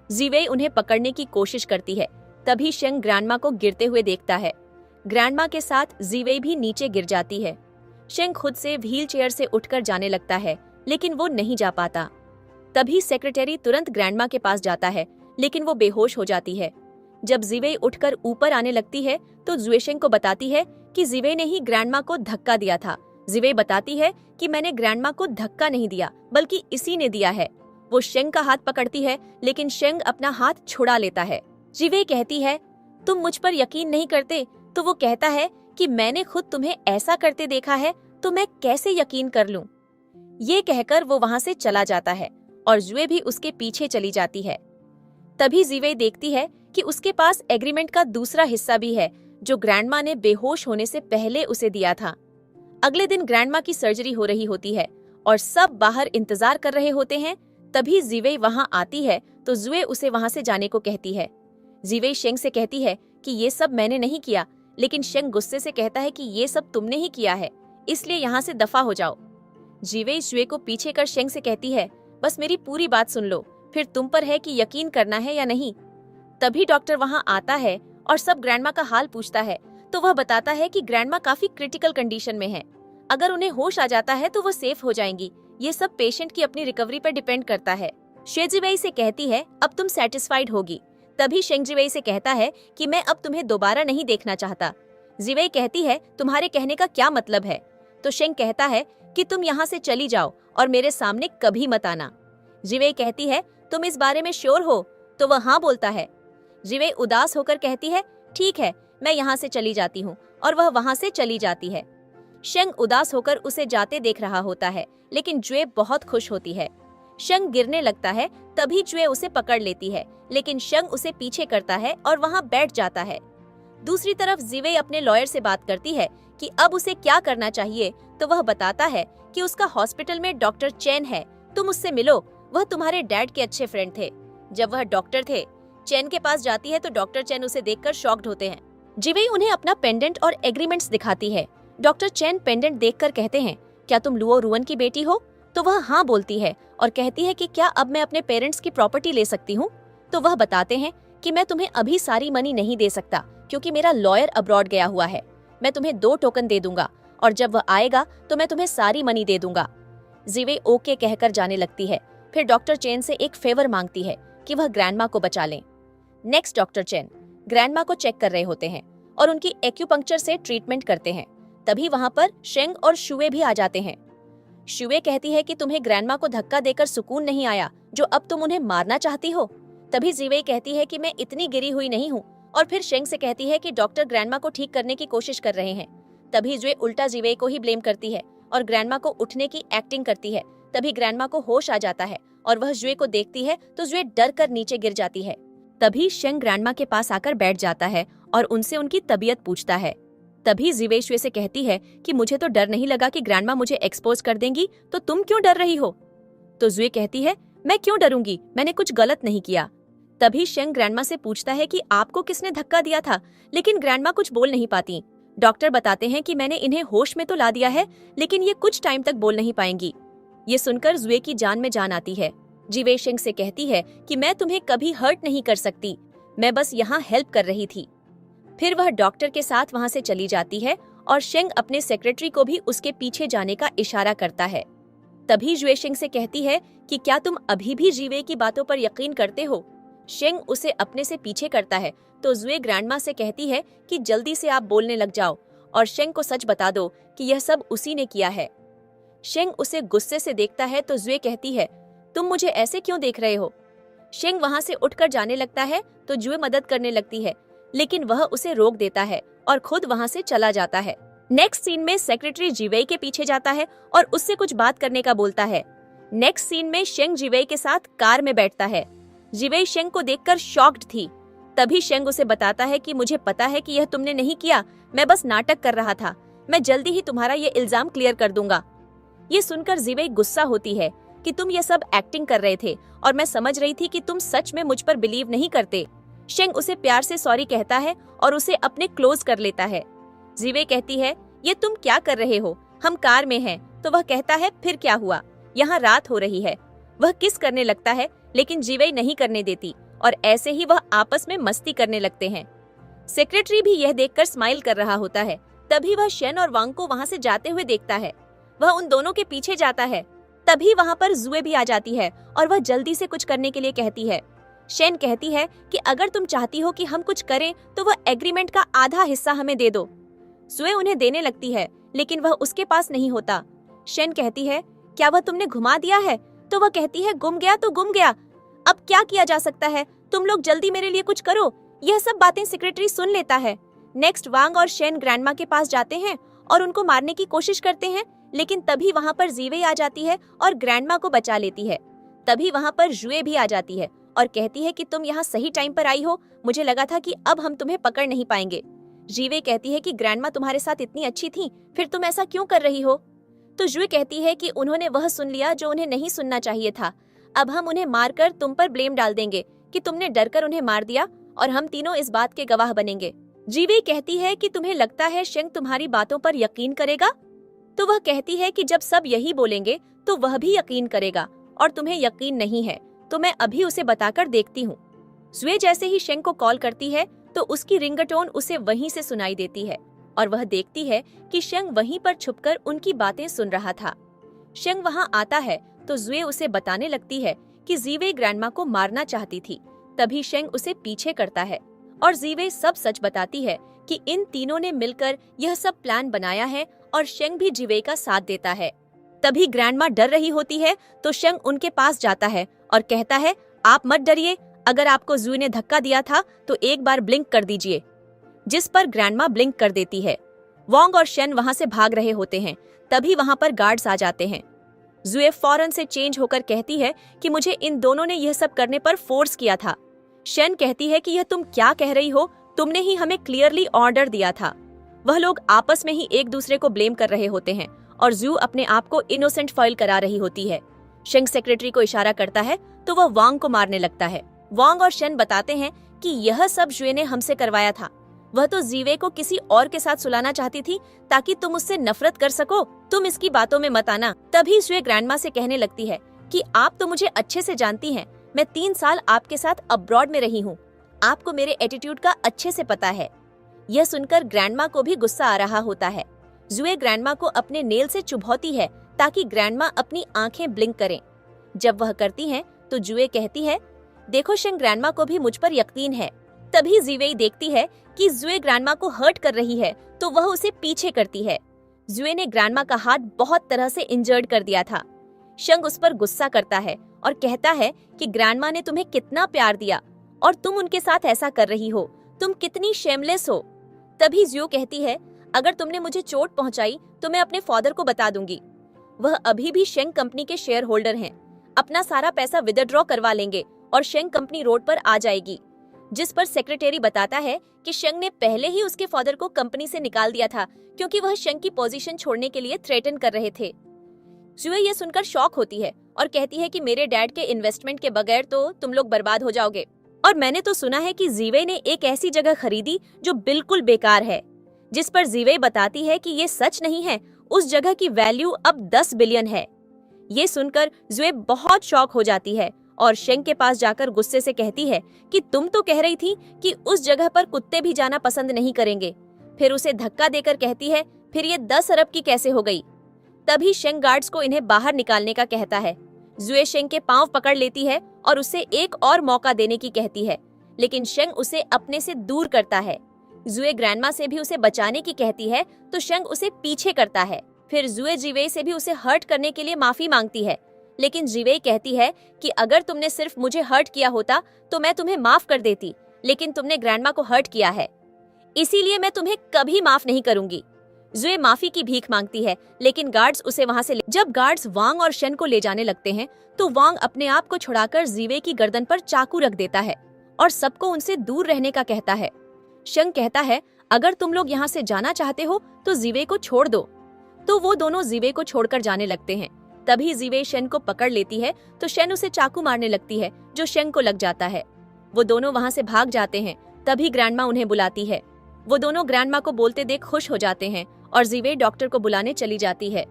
जीवेई उन्हें पकड़ने की कोशिश करती है। तभी शेंग ग्रैंडमा को गिरते हुए देखता है। ग्रैंडमा के साथ जीवेई भी नीचे गिर जाती है। शेंग खुद से व्हील चेयर से उठकर जाने लगता है, लेकिन वो नहीं जा पाता। तभी सेक्रेटरी तुरंत ग्रैंडमा के पास जाता है, लेकिन वो बेहोश हो जाती है। जब जीवेई उठकर ऊपर आने लगती है तो जुए शेंग को बताती है कि जीवेई ने ही ग्रैंडमा को धक्का दिया था। जीवेई बताती है कि मैंने ग्रैंडमा को धक्का नहीं दिया, बल्कि इसी ने दिया है। वो शेंग का हाथ पकड़ती है, लेकिन शेंग अपना हाथ छुड़ा लेता है। जीवेई कहती है तुम मुझ पर यकीन नहीं करते। तो वो कहता है कि मैंने खुद तुम्हें ऐसा करते देखा है, तो मैं कैसे यकीन कर लूं। ये कहकर वो वहाँ से चला जाता है और जुए भी उसके पीछे चली जाती है। तभी जीवेई देखती है कि उसके पास एग्रीमेंट का दूसरा हिस्सा भी है जो ग्रैंडमा ने बेहोश होने से पहले उसे दिया था। अगले दिन ग्रैंडमा की सर्जरी हो रही होती है और सब बाहर इंतजार कर रहे होते हैं। तभी जीवेई वहाँ आती है तो जुए उसे वहाँ से जाने को कहती है। जीवेई शेंग से कहती है कि ये सब मैंने नहीं किया, लेकिन शेंग गुस्से से कहता है कि ये सब तुमने ही किया है, इसलिए यहाँ से दफा हो जाओ। जीवेई जुए को पीछे कर शेंग से कहती है बस मेरी पूरी बात सुन लो, फिर तुम पर है कि यकीन करना है या नहीं। तभी डॉक्टर वहाँ आता है और सब ग्रैंडमा का हाल पूछता है तो वह बताता है कि ग्रैंडमा काफी क्रिटिकल कंडीशन में है। अगर उन्हें होश आ जाता है तो वो सेफ हो जाएंगी। ये सब पेशेंट की अपनी रिकवरी पर डिपेंड करता है। शेजीवेई से कहती है अब तुम सेटिस्फाइड होगी। तभी शेंग जीवेई से कहता है कि मैं अब तुम्हें दोबारा नहीं देखना चाहता। जीवेई कहती है तुम्हारे कहने का क्या मतलब है। तो शेंग कहता है कि तुम यहाँ से चली जाओ और मेरे सामने कभी मत आना। जीवेई कहती है तुम इस बारे में श्योर हो। तो वह हाँ बोलता है। जीवेई उदास होकर कहती है ठीक है, मैं यहाँ से चली जाती हूँ, और वह वहाँ से चली जाती है। शेंग उदास होकर उसे जाते देख रहा होता है, लेकिन जुए बहुत खुश होती है। शेंग गिरने लगता है, तभी जुए उसे पकड़ लेती है, लेकिन शेंग उसे पीछे करता है और वहाँ बैठ जाता है। दूसरी तरफ जीवेई अपने लॉयर से बात करती है कि अब उसे क्या करना चाहिए, तो वह बताता है कि उसका हॉस्पिटल में डॉक्टर चेन है, तुम उससे मिलो, वह तुम्हारे डैड के अच्छे फ्रेंड थे जब वह डॉक्टर थे। चेन के पास जाती है तो डॉक्टर चेन उसे देखकर शॉक्ड होते हैं। जिवेई उन्हें अपना पेंडेंट और एग्रीमेंट्स दिखाती है। डॉक्टर चेन पेंडेंट देखकर कहते हैं, क्या तुम लुओ रुअन की बेटी हो? तो वह हाँ बोलती है और कहती है कि क्या अब मैं अपने पेरेंट्स की प्रॉपर्टी ले सकती हूँ? तो वह बताते हैं कि मैं तुम्हें अभी सारी मनी नहीं दे सकता क्योंकि मेरा लॉयर अब्रॉड गया हुआ है। मैं तुम्हें 2 टोकन दे दूंगा और जब वह आएगा तो मैं तुम्हें सारी मनी दे दूंगा। जिवेई ओके कहकर जाने लगती है। फिर डॉक्टर चेन से एक फेवर मांगती है कि वह ग्रैंडमा को बचा लें। नेक्स्ट डॉक्टर चेन ग्रैंडमा को चेक कर रहे होते हैं और उनकी एक्यूपंक्चर से ट्रीटमेंट करते हैं। तभी वहां पर शेंग और शुए भी आ जाते हैं। शुए कहती है कि तुम्हें ग्रैंडमा को धक्का देकर सुकून नहीं आया जो अब तुम उन्हें मारना चाहती हो। तभी जिवेई कहती है कि मैं इतनी गिरी हुई नहीं हूँ और फिर शेंग से कहती है कि डॉक्टर ग्रैंडमा को ठीक करने की कोशिश कर रहे हैं। तभी जुए उल्टा जिवेई को ही ब्लेम करती है और ग्रैंडमा को उठने की एक्टिंग करती है। तभी ग्रैंडमा को होश आ जाता है और वह जुए को देखती है तो जुए डर कर नीचे गिर जाती है। तभी शेंग ग्रैंडमा के पास आकर बैठ जाता है और उनसे उनकी तबीयत पूछता है। तभी जिवेई शुए से कहती है कि मुझे तो डर नहीं लगा कि ग्रैंडमा मुझे एक्सपोज कर देंगी, तो तुम क्यों डर रही हो? तो जुए कहती है, मैं क्यों डरूंगी, मैंने कुछ गलत नहीं किया। तभी शेंग ग्रैंडमा से पूछता है कि आपको किसने धक्का दिया था, लेकिन ग्रैंडमा कुछ बोल नहीं पाती। डॉक्टर बताते हैं कि मैंने इन्हें होश में तो ला दिया है, लेकिन ये कुछ टाइम तक बोल नहीं पाएंगी। ये सुनकर जुए की जान में जान आती है। जिवेई शेंग से कहती है कि मैं तुम्हें कभी हर्ट नहीं कर सकती, मैं बस यहाँ हेल्प कर रही थी। फिर वह डॉक्टर के साथ वहाँ से चली जाती है और शेंग अपने सेक्रेटरी को भी उसके पीछे जाने का इशारा करता है। तभी जुए शेंग से कहती है कि क्या तुम अभी भी जिवेई की बातों पर यकीन करते हो? शेंग उसे अपने से पीछे करता है तो जुए ग्रैंडमा से कहती है कि जल्दी से आप बोलने लग जाओ और शेंग को सच बता दो कि यह सब उसी ने किया है। शेंग उसे गुस्से से देखता है तो जुए कहती है, तुम मुझे ऐसे क्यों देख रहे हो? शेंग वहाँ से उठकर जाने लगता है तो जुए मदद करने लगती है, लेकिन वह उसे रोक देता है और खुद वहाँ से चला जाता है। नेक्स्ट सीन में सेक्रेटरी जिवेई के पीछे जाता है और उससे कुछ बात करने का बोलता है। नेक्स्ट सीन में शेंग जिवेई के साथ कार में बैठता है। जिवेई शेंग को देखकर शॉक्ड थी। तभी शेंग उसे बताता है कि मुझे पता है कि यह तुमने नहीं किया, मैं बस नाटक कर रहा था, मैं जल्दी ही तुम्हारा ये इल्जाम क्लियर कर दूंगा। ये सुनकर जिवेई गुस्सा होती है कि तुम ये सब एक्टिंग कर रहे थे और मैं समझ रही थी कि तुम सच में मुझ पर बिलीव नहीं करते। शेंग उसे प्यार से सॉरी कहता है और उसे अपने क्लोज कर लेता है। जिवेई कहती है, ये तुम क्या कर रहे हो, हम कार में हैं। तो वह कहता है, फिर क्या हुआ, यहाँ रात हो रही है। वह किस करने लगता है लेकिन जिवेई नहीं करने देती और ऐसे ही वह आपस में मस्ती करने लगते हैं। सेक्रेटरी भी यह देखकर स्माइल कर रहा होता है। तभी वह शेन और वांग को वहाँ से जाते हुए देखता है। वह उन दोनों के पीछे जाता है। तभी वहाँ पर जुए भी आ जाती है और वह जल्दी से कुछ करने के लिए कहती है। शेन कहती है कि अगर तुम चाहती हो कि हम कुछ करें तो वह एग्रीमेंट का आधा हिस्सा हमें दे दो। जुए उन्हें देने लगती है लेकिन वह उसके पास नहीं होता। शेन कहती है, क्या वह तुमने घुमा दिया है? तो वह कहती है, गुम गया तो गुम गया, अब क्या किया जा सकता है, तुम लोग जल्दी मेरे लिए कुछ करो। यह सब बातें सेक्रेटरी सुन लेता है। नेक्स्ट वांग और शेन ग्रैंडमा के पास जाते हैं और उनको मारने की कोशिश करते हैं, लेकिन तभी वहाँ पर जिवेई आ जाती है और ग्रैंडमा को बचा लेती है। तभी वहाँ पर जुए भी आ जाती है और कहती है कि तुम यहाँ सही टाइम पर आई हो, मुझे लगा था कि अब हम तुम्हें पकड़ नहीं पाएंगे। जिवेई कहती है कि ग्रैंडमा तुम्हारे साथ इतनी अच्छी थी, फिर तुम ऐसा क्यों कर रही हो? तो जुए कहती है कि उन्होंने वह सुन लिया जो उन्हें नहीं सुनना चाहिए था। अब हम उन्हें मारकर तुम पर ब्लेम डाल देंगे कि तुमने डरकर उन्हें मार दिया और हम तीनों इस बात के गवाह बनेंगे। जिवेई कहती है कि तुम्हें लगता है शेंग तुम्हारी बातों पर यकीन करेगा? तो वह कहती है कि जब सब यही बोलेंगे तो वह भी यकीन करेगा और तुम्हें यकीन नहीं है तो मैं अभी उसे बताकर देखती हूँ। जुए जैसे ही शेंग को कॉल करती है तो उसकी रिंगटोन उसे वहीं से सुनाई देती है और वह देखती है कि शेंग वहीं पर छुपकर उनकी बातें सुन रहा था। शेंग वहाँ आता है तो जुए उसे बताने लगती है कि जिवेई ग्रैंडमा को मारना चाहती थी। तभी शेंग उसे पीछे करता है और जिवेई सब सच बताती है कि इन तीनों ने मिलकर यह सब प्लान बनाया है और शेंग भी जिवेई का साथ देता है। तभी ग्रैंडमा डर रही होती है तो शेंग उनके पास जाता है और कहता है, आप मत डरिए, अगर आपको जुए ने धक्का दिया था तो एक बार ब्लिंक कर दीजिए। जिस पर ग्रैंडमा ब्लिंक कर देती है। वोंग और शेन वहाँ से भाग रहे होते हैं। तभी वहाँ पर गार्ड्स आ जाते हैं। जुए फौरन से चेंज होकर कहती है कि मुझे इन दोनों ने यह सब करने पर फोर्स किया था। शेन कहती है कि यह तुम क्या कह रही हो, तुमने ही हमें क्लियरली ऑर्डर दिया था। वह लोग आपस में ही एक दूसरे को ब्लेम कर रहे होते हैं और जू अपने आप को इनोसेंट फाइल करा रही होती है। शेंग सेक्रेटरी को इशारा करता है तो वह वांग को मारने लगता है। वांग और शन बताते हैं कि यह सब जुए ने हमसे करवाया था। वह तो जीवे को किसी और के साथ सुलाना चाहती थी ताकि तुम उससे नफरत कर सको। तुम इसकी बातों में मत आना। तभी जुए ग्रैंडमा से कहने लगती है कि आप तो मुझे अच्छे से जानती हैं। मैं 3 साल आपके साथ अब्रॉड में रही हूँ। आपको मेरे एटीट्यूड का अच्छे से पता है। यह सुनकर ग्रैंडमा को भी गुस्सा आ रहा होता है। जुए ग्रैंडमा को अपने नेल से चुभौती है ताकि ग्रैंडमा अपनी आंखें ब्लिंक करें। जब वह करती हैं, तो जुए कहती है, देखो शेंग, ग्रैंडमा को भी मुझ पर यकीन है। तभी जीवेई देखती है कि जुए ग्रैंडमा को हर्ट कर रही है, तो वह उसे पीछे करती है। जुए ने ग्रैंडमा का हाथ बहुत तरह से इंजर्ड कर दिया था। शंग उस पर गुस्सा करता है और कहता है कि ग्रैंडमा ने तुम्हें कितना प्यार दिया और तुम उनके साथ ऐसा कर रही हो। तुम कितनी शेमलेस हो। तभी ज्यू कहती है, अगर तुमने मुझे चोट पहुंचाई तो मैं अपने फादर को बता दूंगी। वह अभी भी शेंग कंपनी के शेयर होल्डर हैं। अपना सारा पैसा विदड्रॉ करवा लेंगे और शेंग कंपनी रोड पर आ जाएगी। जिस पर सेक्रेटरी बताता है कि शेंग ने पहले ही उसके फादर को कंपनी से निकाल दिया था क्योंकि वह शेंग की पोजीशन छोड़ने के लिए थ्रेटन कर रहे थे। जुए ये सुनकर शॉक होती है और कहती है कि मेरे डैड के इन्वेस्टमेंट के बगैर तो तुम लोग बर्बाद हो जाओगे। और मैंने तो सुना है कि जीवे ने एक ऐसी जगह खरीदी जो बिल्कुल बेकार है। जिस पर जीवे बताती है कि ये सच नहीं है। उस जगह की वैल्यू अब 10 बिलियन है। ये सुनकर जुए बहुत शॉक हो जाती है और शेंग के पास जाकर गुस्से से कहती है कि तुम तो कह रही थी कि उस जगह पर कुत्ते भी जाना पसंद नहीं करेंगे। फिर उसे धक्का देकर कहती है, फिर ये 10 अरब की कैसे हो गई। तभी शेंग गार्ड्स को इन्हें बाहर निकालने का कहता है। जुए शेंग के पांव पकड़ लेती है और उसे एक और मौका देने की कहती है, लेकिन शेंग उसे अपने से दूर करता है। जुए ग्रैंडमा से भी उसे बचाने की कहती है तो शेंग उसे पीछे करता है। फिर जुए जीवे से भी उसे हर्ट करने के लिए माफी मांगती है, लेकिन जीवे कहती है कि अगर तुमने सिर्फ मुझे हर्ट किया होता तो मैं तुम्हें माफ कर देती, लेकिन तुमने ग्रैंडमा को हर्ट किया है, इसीलिए मैं तुम्हें कभी माफ नहीं करूंगी। जुए माफी की भीख मांगती है, लेकिन गार्ड्स उसे वहां से जब गार्ड्स वांग और शन को ले जाने लगते हैं तो वांग अपने आप को छुड़ाकर जीवे की गर्दन पर चाकू रख देता है और सबको उनसे दूर रहने का कहता है। शंग कहता है, अगर तुम लोग यहाँ से जाना चाहते हो तो जीवे को छोड़ दो। तो वो दोनों जीवे को छोड़कर जाने लगते हैं। तभी जीवे शन को पकड़ लेती है तो शन उसे चाकू मारने लगती है जो शंग को लग जाता है। वो दोनों वहाँ से भाग जाते हैं। तभी ग्रैंडमा उन्हें बुलाती है। वो दोनों ग्रैंडमा को बोलते देख खुश हो जाते हैं और जीवे डॉक्टर को बुलाने चली जाती है।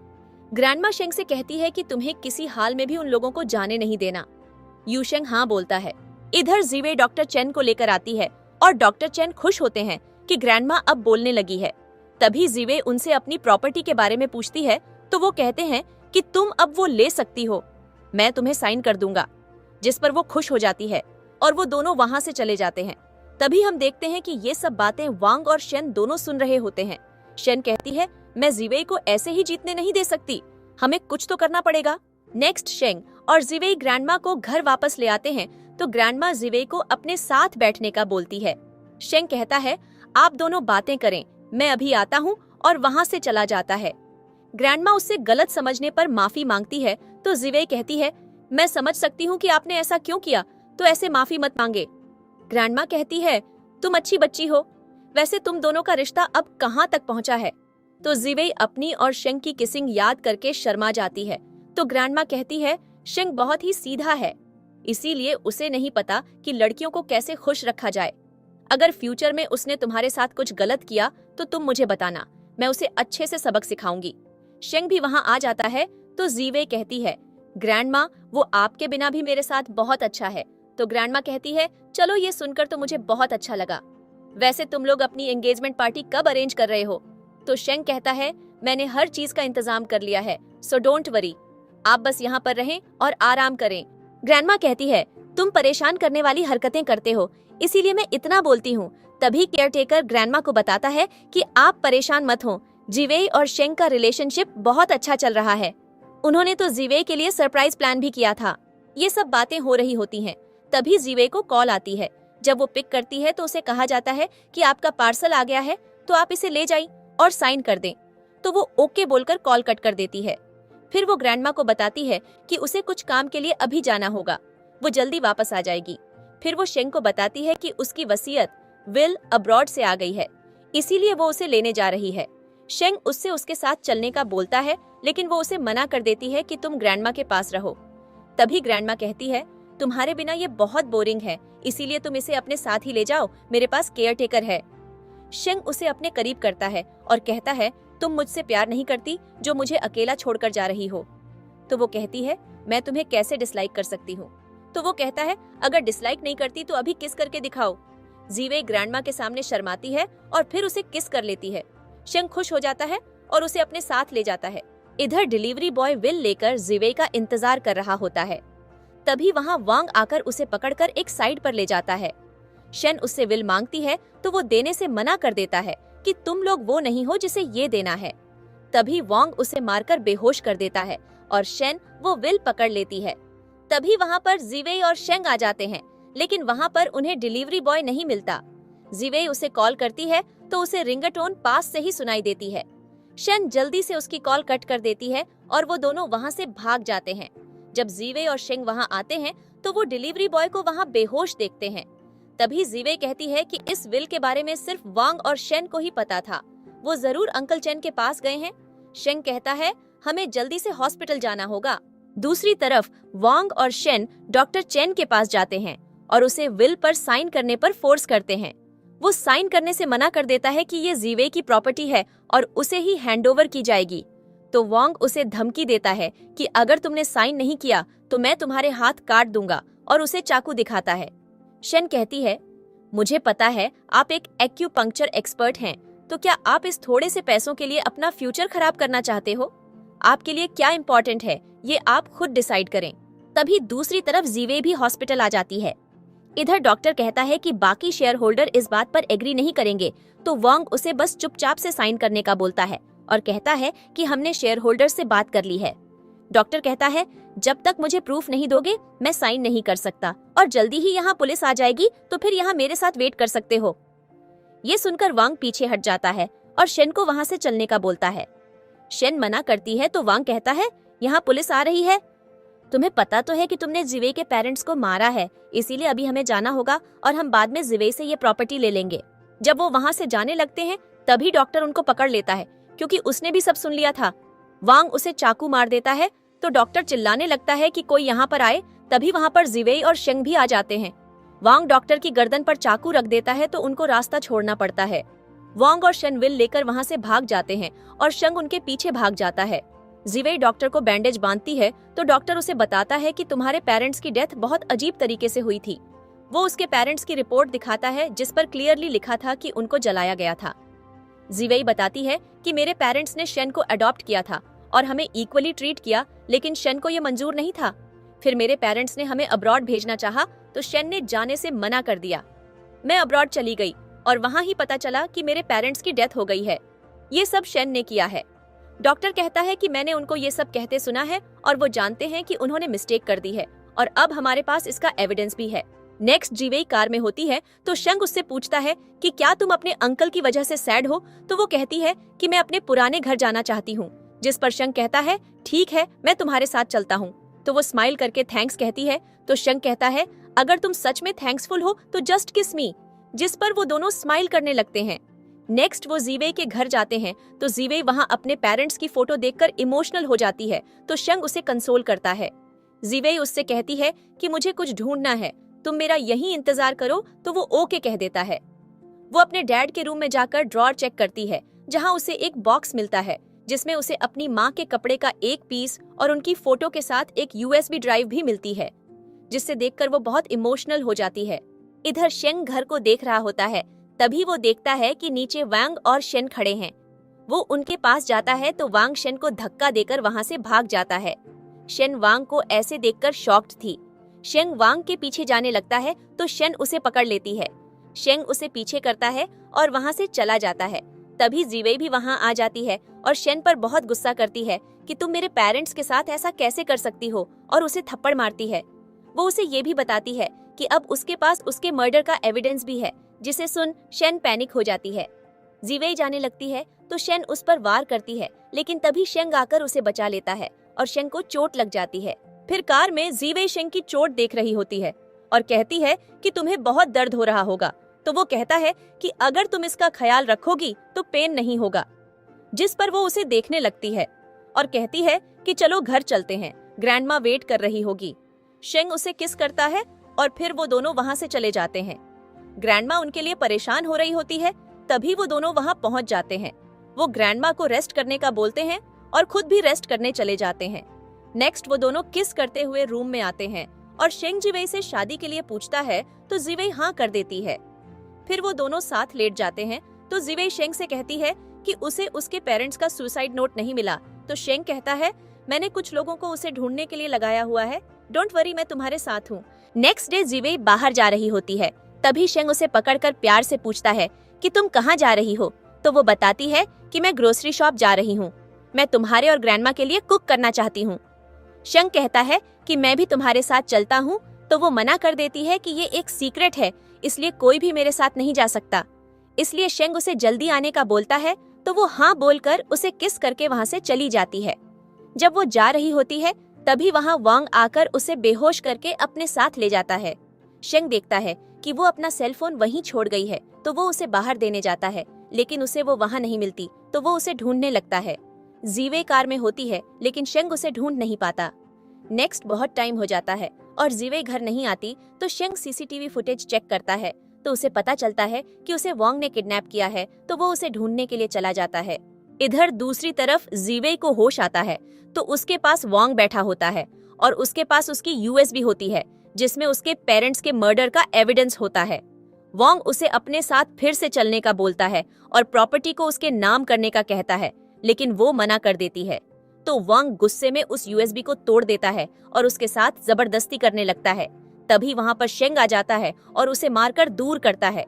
ग्रैंडमा शेंग से कहती है कि तुम्हें किसी हाल में भी उन लोगों को जाने नहीं देना। यूशेंग हाँ बोलता है। इधर जीवे डॉक्टर चेन को लेकर आती है और डॉक्टर चेन खुश होते हैं कि ग्रैंडमा अब बोलने लगी है। तभी जीवे उनसे अपनी प्रॉपर्टी के बारे में पूछती है तो वो कहते हैं कि तुम अब वो ले सकती हो, मैं तुम्हें साइन कर दूंगा। जिस पर वो खुश हो जाती है और वो दोनों वहाँ से चले जाते हैं। तभी हम देखते हैं कि ये सब बातें वांग और शन दोनों सुन रहे होते हैं। शन कहती है, मैं जीवे को ऐसे ही जीतने नहीं दे सकती, हमें कुछ तो करना पड़ेगा। नेक्स्ट शेंग और जीवे ग्रैंडमा को घर वापस ले आते हैं तो ग्रैंडमा जीवे को अपने साथ बैठने का बोलती है। शेंग कहता है, आप दोनों बातें करें, मैं अभी आता हूँ, और वहाँ से चला जाता है। ग्रैंडमा उससे गलत समझने पर माफी मांगती है तो जीवे कहती है, मैं समझ सकती हूँ कि आपने ऐसा क्यों किया, तो ऐसे माफी मत मांगे। ग्रैंडमा कहती है, तुम अच्छी बच्ची हो, वैसे तुम दोनों का रिश्ता अब कहाँ तक पहुँचा है। तो जीवे अपनी और शेंग की किसिंग याद करके शर्मा जाती है। तो ग्रैंडमा कहती है, शेंग बहुत ही सीधा है, इसीलिए उसे नहीं पता कि लड़कियों को कैसे खुश रखा जाए। अगर फ्यूचर में उसने तुम्हारे साथ कुछ गलत किया तो तुम मुझे बताना, मैं उसे अच्छे से सबक सिखाऊंगी। शेंग भी वहाँ आ जाता है तो जीवे कहती है, ग्रैंडमा वो आपके बिना भी मेरे साथ बहुत अच्छा है। तो ग्रैंडमा कहती है, चलो ये सुनकर तो मुझे बहुत अच्छा लगा, वैसे तुम लोग अपनी एंगेजमेंट पार्टी कब अरेंज कर रहे हो। तो शेंग कहता है, मैंने हर चीज का इंतजाम कर लिया है, सो डोंट वरी, आप बस यहाँ पर रहें और आराम करें। ग्रैंडमा कहती है, तुम परेशान करने वाली हरकतें करते हो, इसीलिए मैं इतना बोलती हूँ। तभी केयरटेकर ग्रैंडमा को बताता है कि आप परेशान मत हो, जीवे और शेंग का रिलेशनशिप बहुत अच्छा चल रहा है। उन्होंने तो जीवे के लिए सरप्राइज प्लान भी किया था। ये सब बातें हो रही होती हैं। तभी जीवे को कॉल आती है। जब वो पिक करती है तो उसे कहा जाता है कि आपका पार्सल आ गया है, तो आप इसे ले जाइए और साइन कर दें। तो वो ओके बोलकर कॉल कट कर देती है। फिर वो ग्रैंडमा को बताती है कि उसे कुछ काम के लिए अभी जाना होगा, वो जल्दी वापस आ जाएगी। फिर वो शेंग को बताती है कि उसकी वसीयत विल अब्रॉड से आ गई है, इसीलिए वो उसे लेने जा रही है। शेंग उससे उसके साथ चलने का बोलता है, लेकिन वो उसे मना कर देती है कि तुम ग्रैंडमा के पास रहो। तभी ग्रैंडमा कहती है, तुम्हारे बिना ये बहुत बोरिंग है, इसीलिए तुम इसे अपने साथ ही ले जाओ, मेरे पास केयर टेकर है। शेंग उसे अपने करीब करता है और कहता है, तुम मुझसे प्यार नहीं करती जो मुझे अकेला छोड़कर जा रही हो। तो वो कहती है, मैं तुम्हें कैसे डिसलाइक कर सकती हूँ। तो वो कहता है, अगर डिसलाइक नहीं करती तो अभी किस करके दिखाओ। जीवे ग्रैंडमा के सामने शर्माती है और फिर उसे किस कर लेती है। शेंग खुश हो जाता है और उसे अपने साथ ले जाता है। इधर डिलीवरी बॉय विल लेकर जीवे का इंतजार कर रहा होता है। तभी वहाँ वांग आकर उसे पकड़कर एक साइड पर ले जाता है। शेन उससे विल मांगती है तो वो देने से मना कर देता है कि तुम लोग वो नहीं हो जिसे ये देना है। तभी वांग उसे मारकर बेहोश कर देता है और शेन वो विल पकड़ लेती है। तभी वहाँ पर जीवे और शेंग आ जाते हैं, लेकिन वहाँ पर उन्हें डिलीवरी बॉय नहीं मिलता। जीवे उसे कॉल करती है तो उसे रिंगटोन पास से ही सुनाई देती है। शेन जल्दी से उसकी कॉल कट कर देती है और वो दोनों वहाँ से भाग जाते हैं। जब जीवे और शेंग वहाँ आते हैं तो वो डिलीवरी बॉय को वहाँ बेहोश देखते हैं। तभी जीवे कहती है कि इस विल के बारे में सिर्फ वांग और शेन को ही पता था, वो जरूर अंकल चेन के पास गए हैं। शेंग कहता है, हमें जल्दी से हॉस्पिटल जाना होगा। दूसरी तरफ वांग और शेन डॉक्टर चेन के पास जाते हैं और उसे विल पर साइन करने पर फोर्स करते हैं। वो साइन करने से मना कर देता है कि ये जीवे की प्रॉपर्टी है और उसे ही हैंडओवर की जाएगी। तो वांग उसे धमकी देता है कि अगर तुमने साइन नहीं किया तो मैं तुम्हारे हाथ काट दूंगा और उसे चाकू दिखाता है। शेन कहती है, मुझे पता है आप एक एक्यूपंक्चर एक्सपर्ट हैं, तो क्या आप इस थोड़े से पैसों के लिए अपना फ्यूचर खराब करना चाहते हो? आपके लिए क्या इम्पोर्टेंट है ये आप खुद डिसाइड करें। तभी दूसरी तरफ जीवे भी हॉस्पिटल आ जाती है। इधर डॉक्टर कहता है कि बाकी शेयर होल्डर इस बात पर एग्री नहीं करेंगे, तो वांग उसे बस चुपचाप से साइन करने का बोलता है और कहता है कि हमने शेयर होल्डर से बात कर ली है। डॉक्टर कहता है, जब तक मुझे प्रूफ नहीं दोगे मैं साइन नहीं कर सकता, और जल्दी ही यहाँ पुलिस आ जाएगी तो फिर यहाँ मेरे साथ वेट कर सकते हो। ये सुनकर वांग पीछे हट जाता है और शेन को वहाँ से चलने का बोलता है। शेन मना करती है तो वांग कहता है, यहाँ पुलिस आ रही है। तुम्हें पता तो है कि तुमने जीवे के पेरेंट्स को मारा है, इसीलिए अभी हमें जाना होगा और हम बाद में जीवे से ये प्रॉपर्टी ले लेंगे। जब वो वहाँ से जाने लगते हैं तभी डॉक्टर उनको पकड़ लेता है, क्योंकि उसने भी सब सुन लिया था। वांग उसे चाकू मार देता है तो डॉक्टर चिल्लाने लगता है कि कोई यहाँ पर आए। तभी वहाँ पर जीवे और शेंग भी आ जाते हैं। वांग डॉक्टर की गर्दन पर चाकू रख देता है तो उनको रास्ता छोड़ना पड़ता है। वांग और शेन विल लेकर वहाँ से भाग जाते हैं और शेंग उनके पीछे भाग जाता है। जीवे डॉक्टर को बैंडेज बांधती है तो डॉक्टर उसे बताता है कि तुम्हारे पेरेंट्स की डेथ बहुत अजीब तरीके से हुई थी। वो उसके पेरेंट्स की रिपोर्ट दिखाता है जिस पर क्लियरली लिखा था कि उनको जलाया गया था। जीवे बताती है कि मेरे पेरेंट्स ने शेन को अडॉप्ट किया था और हमें इक्वली ट्रीट किया, लेकिन शेन को ये मंजूर नहीं था। फिर मेरे पेरेंट्स ने हमें अब्रॉड भेजना चाहा तो शेन ने जाने से मना कर दिया। मैं अब्रॉड चली गई और वहाँ ही पता चला कि मेरे पेरेंट्स की डेथ हो गई है। ये सब शेन ने किया है। डॉक्टर कहता है कि मैंने उनको ये सब कहते सुना है और वो जानते हैं कि उन्होंने मिस्टेक कर दी है और अब हमारे पास इसका एविडेंस भी है। नेक्स्ट जीवे कार में होती है तो शेंग उससे पूछता है कि क्या तुम अपने अंकल की वजह से सैड हो, तो वो कहती है कि मैं अपने पुराने घर जाना चाहती हूँ। जिस पर शेंग कहता है, ठीक है मैं तुम्हारे साथ चलता हूँ। तो वो स्माइल करके थैंक्स कहती है तो शेंग कहता है, अगर तुम सच में थैंक्सफुल हो तो जस्ट किस मी। जिस पर वो दोनों स्माइल करने लगते हैं। नेक्स्ट वो जीवे के घर जाते हैं तो जीवे वहाँ अपने पेरेंट्स की फोटो देखकर इमोशनल हो जाती है तो शेंग उसे कंसोल करता है। जीवे उससे कहती है कि मुझे कुछ ढूंढना है, तुम मेरा यहीं इंतजार करो, तो वो ओके कह देता है। वो अपने डैड के रूम में जाकर ड्रॉअर चेक करती है जहाँ उसे एक बॉक्स मिलता है जिसमें उसे अपनी माँ के कपड़े का एक पीस और उनकी फोटो के साथ एक USB ड्राइव भी मिलती है, जिससे देखकर वो बहुत इमोशनल हो जाती है। इधर शेंग घर को देख रहा होता है, तभी वो देखता है कि नीचे वांग और शेन खड़े हैं। वो उनके पास जाता है तो वांग शेन को धक्का देकर वहाँ से भाग जाता है। शेन वांग को ऐसे देखकर शॉक्ड थी। शेंग वांग के पीछे जाने लगता है तो शेन उसे पकड़ लेती है। शेंग उसे पीछे करता है और वहाँ से चला जाता है। तभी जीवे भी वहाँ आ जाती है और शेन पर बहुत गुस्सा करती है कि तुम मेरे पेरेंट्स के साथ ऐसा कैसे कर सकती हो, और उसे थप्पड़ मारती है। वो उसे ये भी बताती है कि अब उसके पास उसके मर्डर का एविडेंस भी है, जिसे सुन शेन पैनिक हो जाती है। जीवे जाने लगती है तो शेन उस पर वार करती है, लेकिन तभी शेंग आकर उसे बचा लेता है और शेंग को चोट लग जाती है। फिर कार में जीवे शेंग की चोट देख रही होती है और कहती है कि तुम्हें बहुत दर्द हो रहा होगा, तो वो कहता है कि अगर तुम इसका ख्याल रखोगी तो पेन नहीं होगा, जिस पर वो उसे देखने लगती है और कहती है कि चलो घर चलते हैं, ग्रैंडमा वेट कर रही होगी। शेंग उसे किस करता है और फिर वो दोनों वहां से चले जाते हैं। ग्रैंडमा उनके लिए परेशान हो रही होती है, तभी वो दोनों वहां पहुंच जाते हैं। वो ग्रैंडमा को रेस्ट करने का बोलते हैं और खुद भी रेस्ट करने चले जाते हैं। नेक्स्ट वो दोनों किस करते हुए रूम में आते हैं और शेंग जिवेई से शादी के लिए पूछता है तो जिवेई हाँ कर देती है। फिर वो दोनों साथ लेट जाते हैं तो जिवेई शेंग से कहती है कि उसे उसके पेरेंट्स का सुसाइड नोट नहीं मिला। तो शेंग कहता है मैंने कुछ लोगों को उसे ढूंढने के लिए लगाया हुआ है, डोंट वरी मैं तुम्हारे साथ हूँ। नेक्स्ट डे जिवेई बाहर जा रही होती है, तभी शेंग उसे पकड़कर प्यार से पूछता है कि तुम कहाँ जा रही हो। तो वो बताती है कि मैं ग्रोसरी शॉप जा रही हूँ, मैं तुम्हारे और ग्रैंडमा के लिए कुक करना चाहती हूँ। शेंग कहता है कि मैं भी तुम्हारे साथ चलता हूँ, तो वो मना कर देती है कि ये एक सीक्रेट है, इसलिए कोई भी मेरे साथ नहीं जा सकता। इसलिए शेंग उसे जल्दी आने का बोलता है, तो वो हाँ बोलकर उसे किस करके वहाँ से चली जाती है। जब वो जा रही होती है तभी वहाँ वांग आकर उसे बेहोश करके अपने साथ ले जाता है। शेंग देखता है कि वो अपना सेलफोन वहीं छोड़ गई है, तो वो उसे बाहर देने जाता है, लेकिन उसे वो वहाँ नहीं मिलती, तो वो उसे ढूंढने लगता है। जिवेई कार में होती है, लेकिन शेंग उसे ढूंढ नहीं पाता। नेक्स्ट बहुत टाइम हो जाता है और जिवेई घर नहीं आती, तो शेंग सीसीटीवी फुटेज चेक करता है, तो उसे पता चलता है कि उसे वांग ने किडनैप किया है, तो वो उसे ढूंढने के लिए चला जाता है। इधर दूसरी तरफ जिवेई को होश आता है, तो उसके पास वांग बैठा होता है और उसके पास उसकी यूएसबी होती है, जिसमें उसके पेरेंट्स के मर्डर का एविडेंस होता है। वांग उसे अपने साथ फिर से चलने का बोलता है और प्रॉपर्टी को उसके नाम करने का कहता है, लेकिन वो मना कर देती है। तो वांग गुस्से में उस यूएसबी को तोड़ देता है और उसके साथ जबरदस्ती करने लगता है। तभी वहां पर शेंग आ जाता है और उसे मारकर दूर करता है।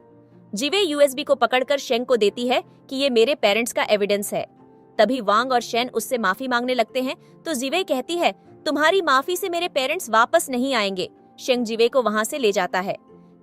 जिवेई यूएसबी को पकड़कर शेंग को देती है कि ये मेरे पेरेंट्स का एविडेंस है। तभी वांग और शेन उससे माफी मांगने लगते हैं, तो जिवेई कहती है तुम्हारी माफी से मेरे पेरेंट्स वापस नहीं आएंगे। शेंग जिवेई को वहां से ले जाता है।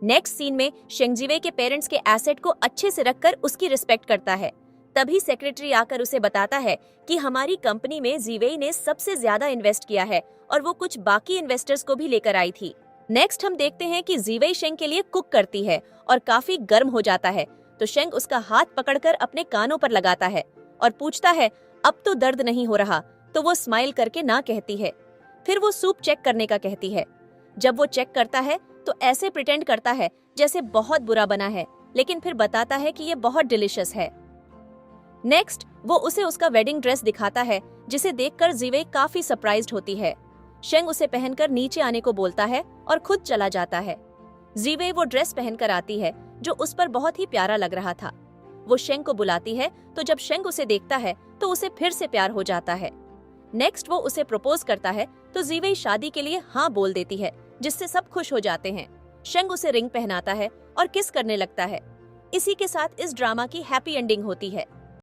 नेक्स्ट सीन में शेंग जिवेई के पेरेंट्स के एसेट को अच्छे से रखकर उसकी रिस्पेक्ट करता है। तभी सेक्रेटरी आकर उसे बताता है कि हमारी कंपनी में जिवेई ने सबसे ज्यादा इन्वेस्ट किया है और वो कुछ बाकी इन्वेस्टर्स को भी लेकर आई थी। नेक्स्ट हम देखते हैं कि जिवेई शेंग के लिए कुक करती है और काफी गर्म हो जाता है, तो शेंग उसका हाथ पकड़कर अपने कानों पर लगाता है और पूछता है अब तो दर्द नहीं हो रहा, तो वो स्माइल करके ना कहती है। फिर वो सूप चेक करने का कहती है। जब वो चेक करता है तो ऐसे प्रिटेंड करता है जैसे बहुत बुरा बना है, लेकिन फिर बताता है कि ये बहुत डिलिशियस है। नेक्स्ट वो उसे उसका वेडिंग ड्रेस दिखाता है, जिसे देखकर जिवेई काफी सरप्राइज्ड होती है। शेंग उसे पहनकर नीचे आने को बोलता है और खुद चला जाता है। जिवेई वो ड्रेस पहनकर आती है जो उस पर बहुत ही प्यारा लग रहा था। वो शेंग को बुलाती है, तो जब शेंग उसे देखता है तो उसे फिर से प्यार हो जाता है। नेक्स्ट वो उसे प्रपोज करता है, तो जिवेई शादी के लिए हाँ बोल देती है, जिससे सब खुश हो जाते हैं। शेंग उसे रिंग पहनाता है और किस करने लगता है। इसी के साथ इस ड्रामा की हैप्पी एंडिंग होती है।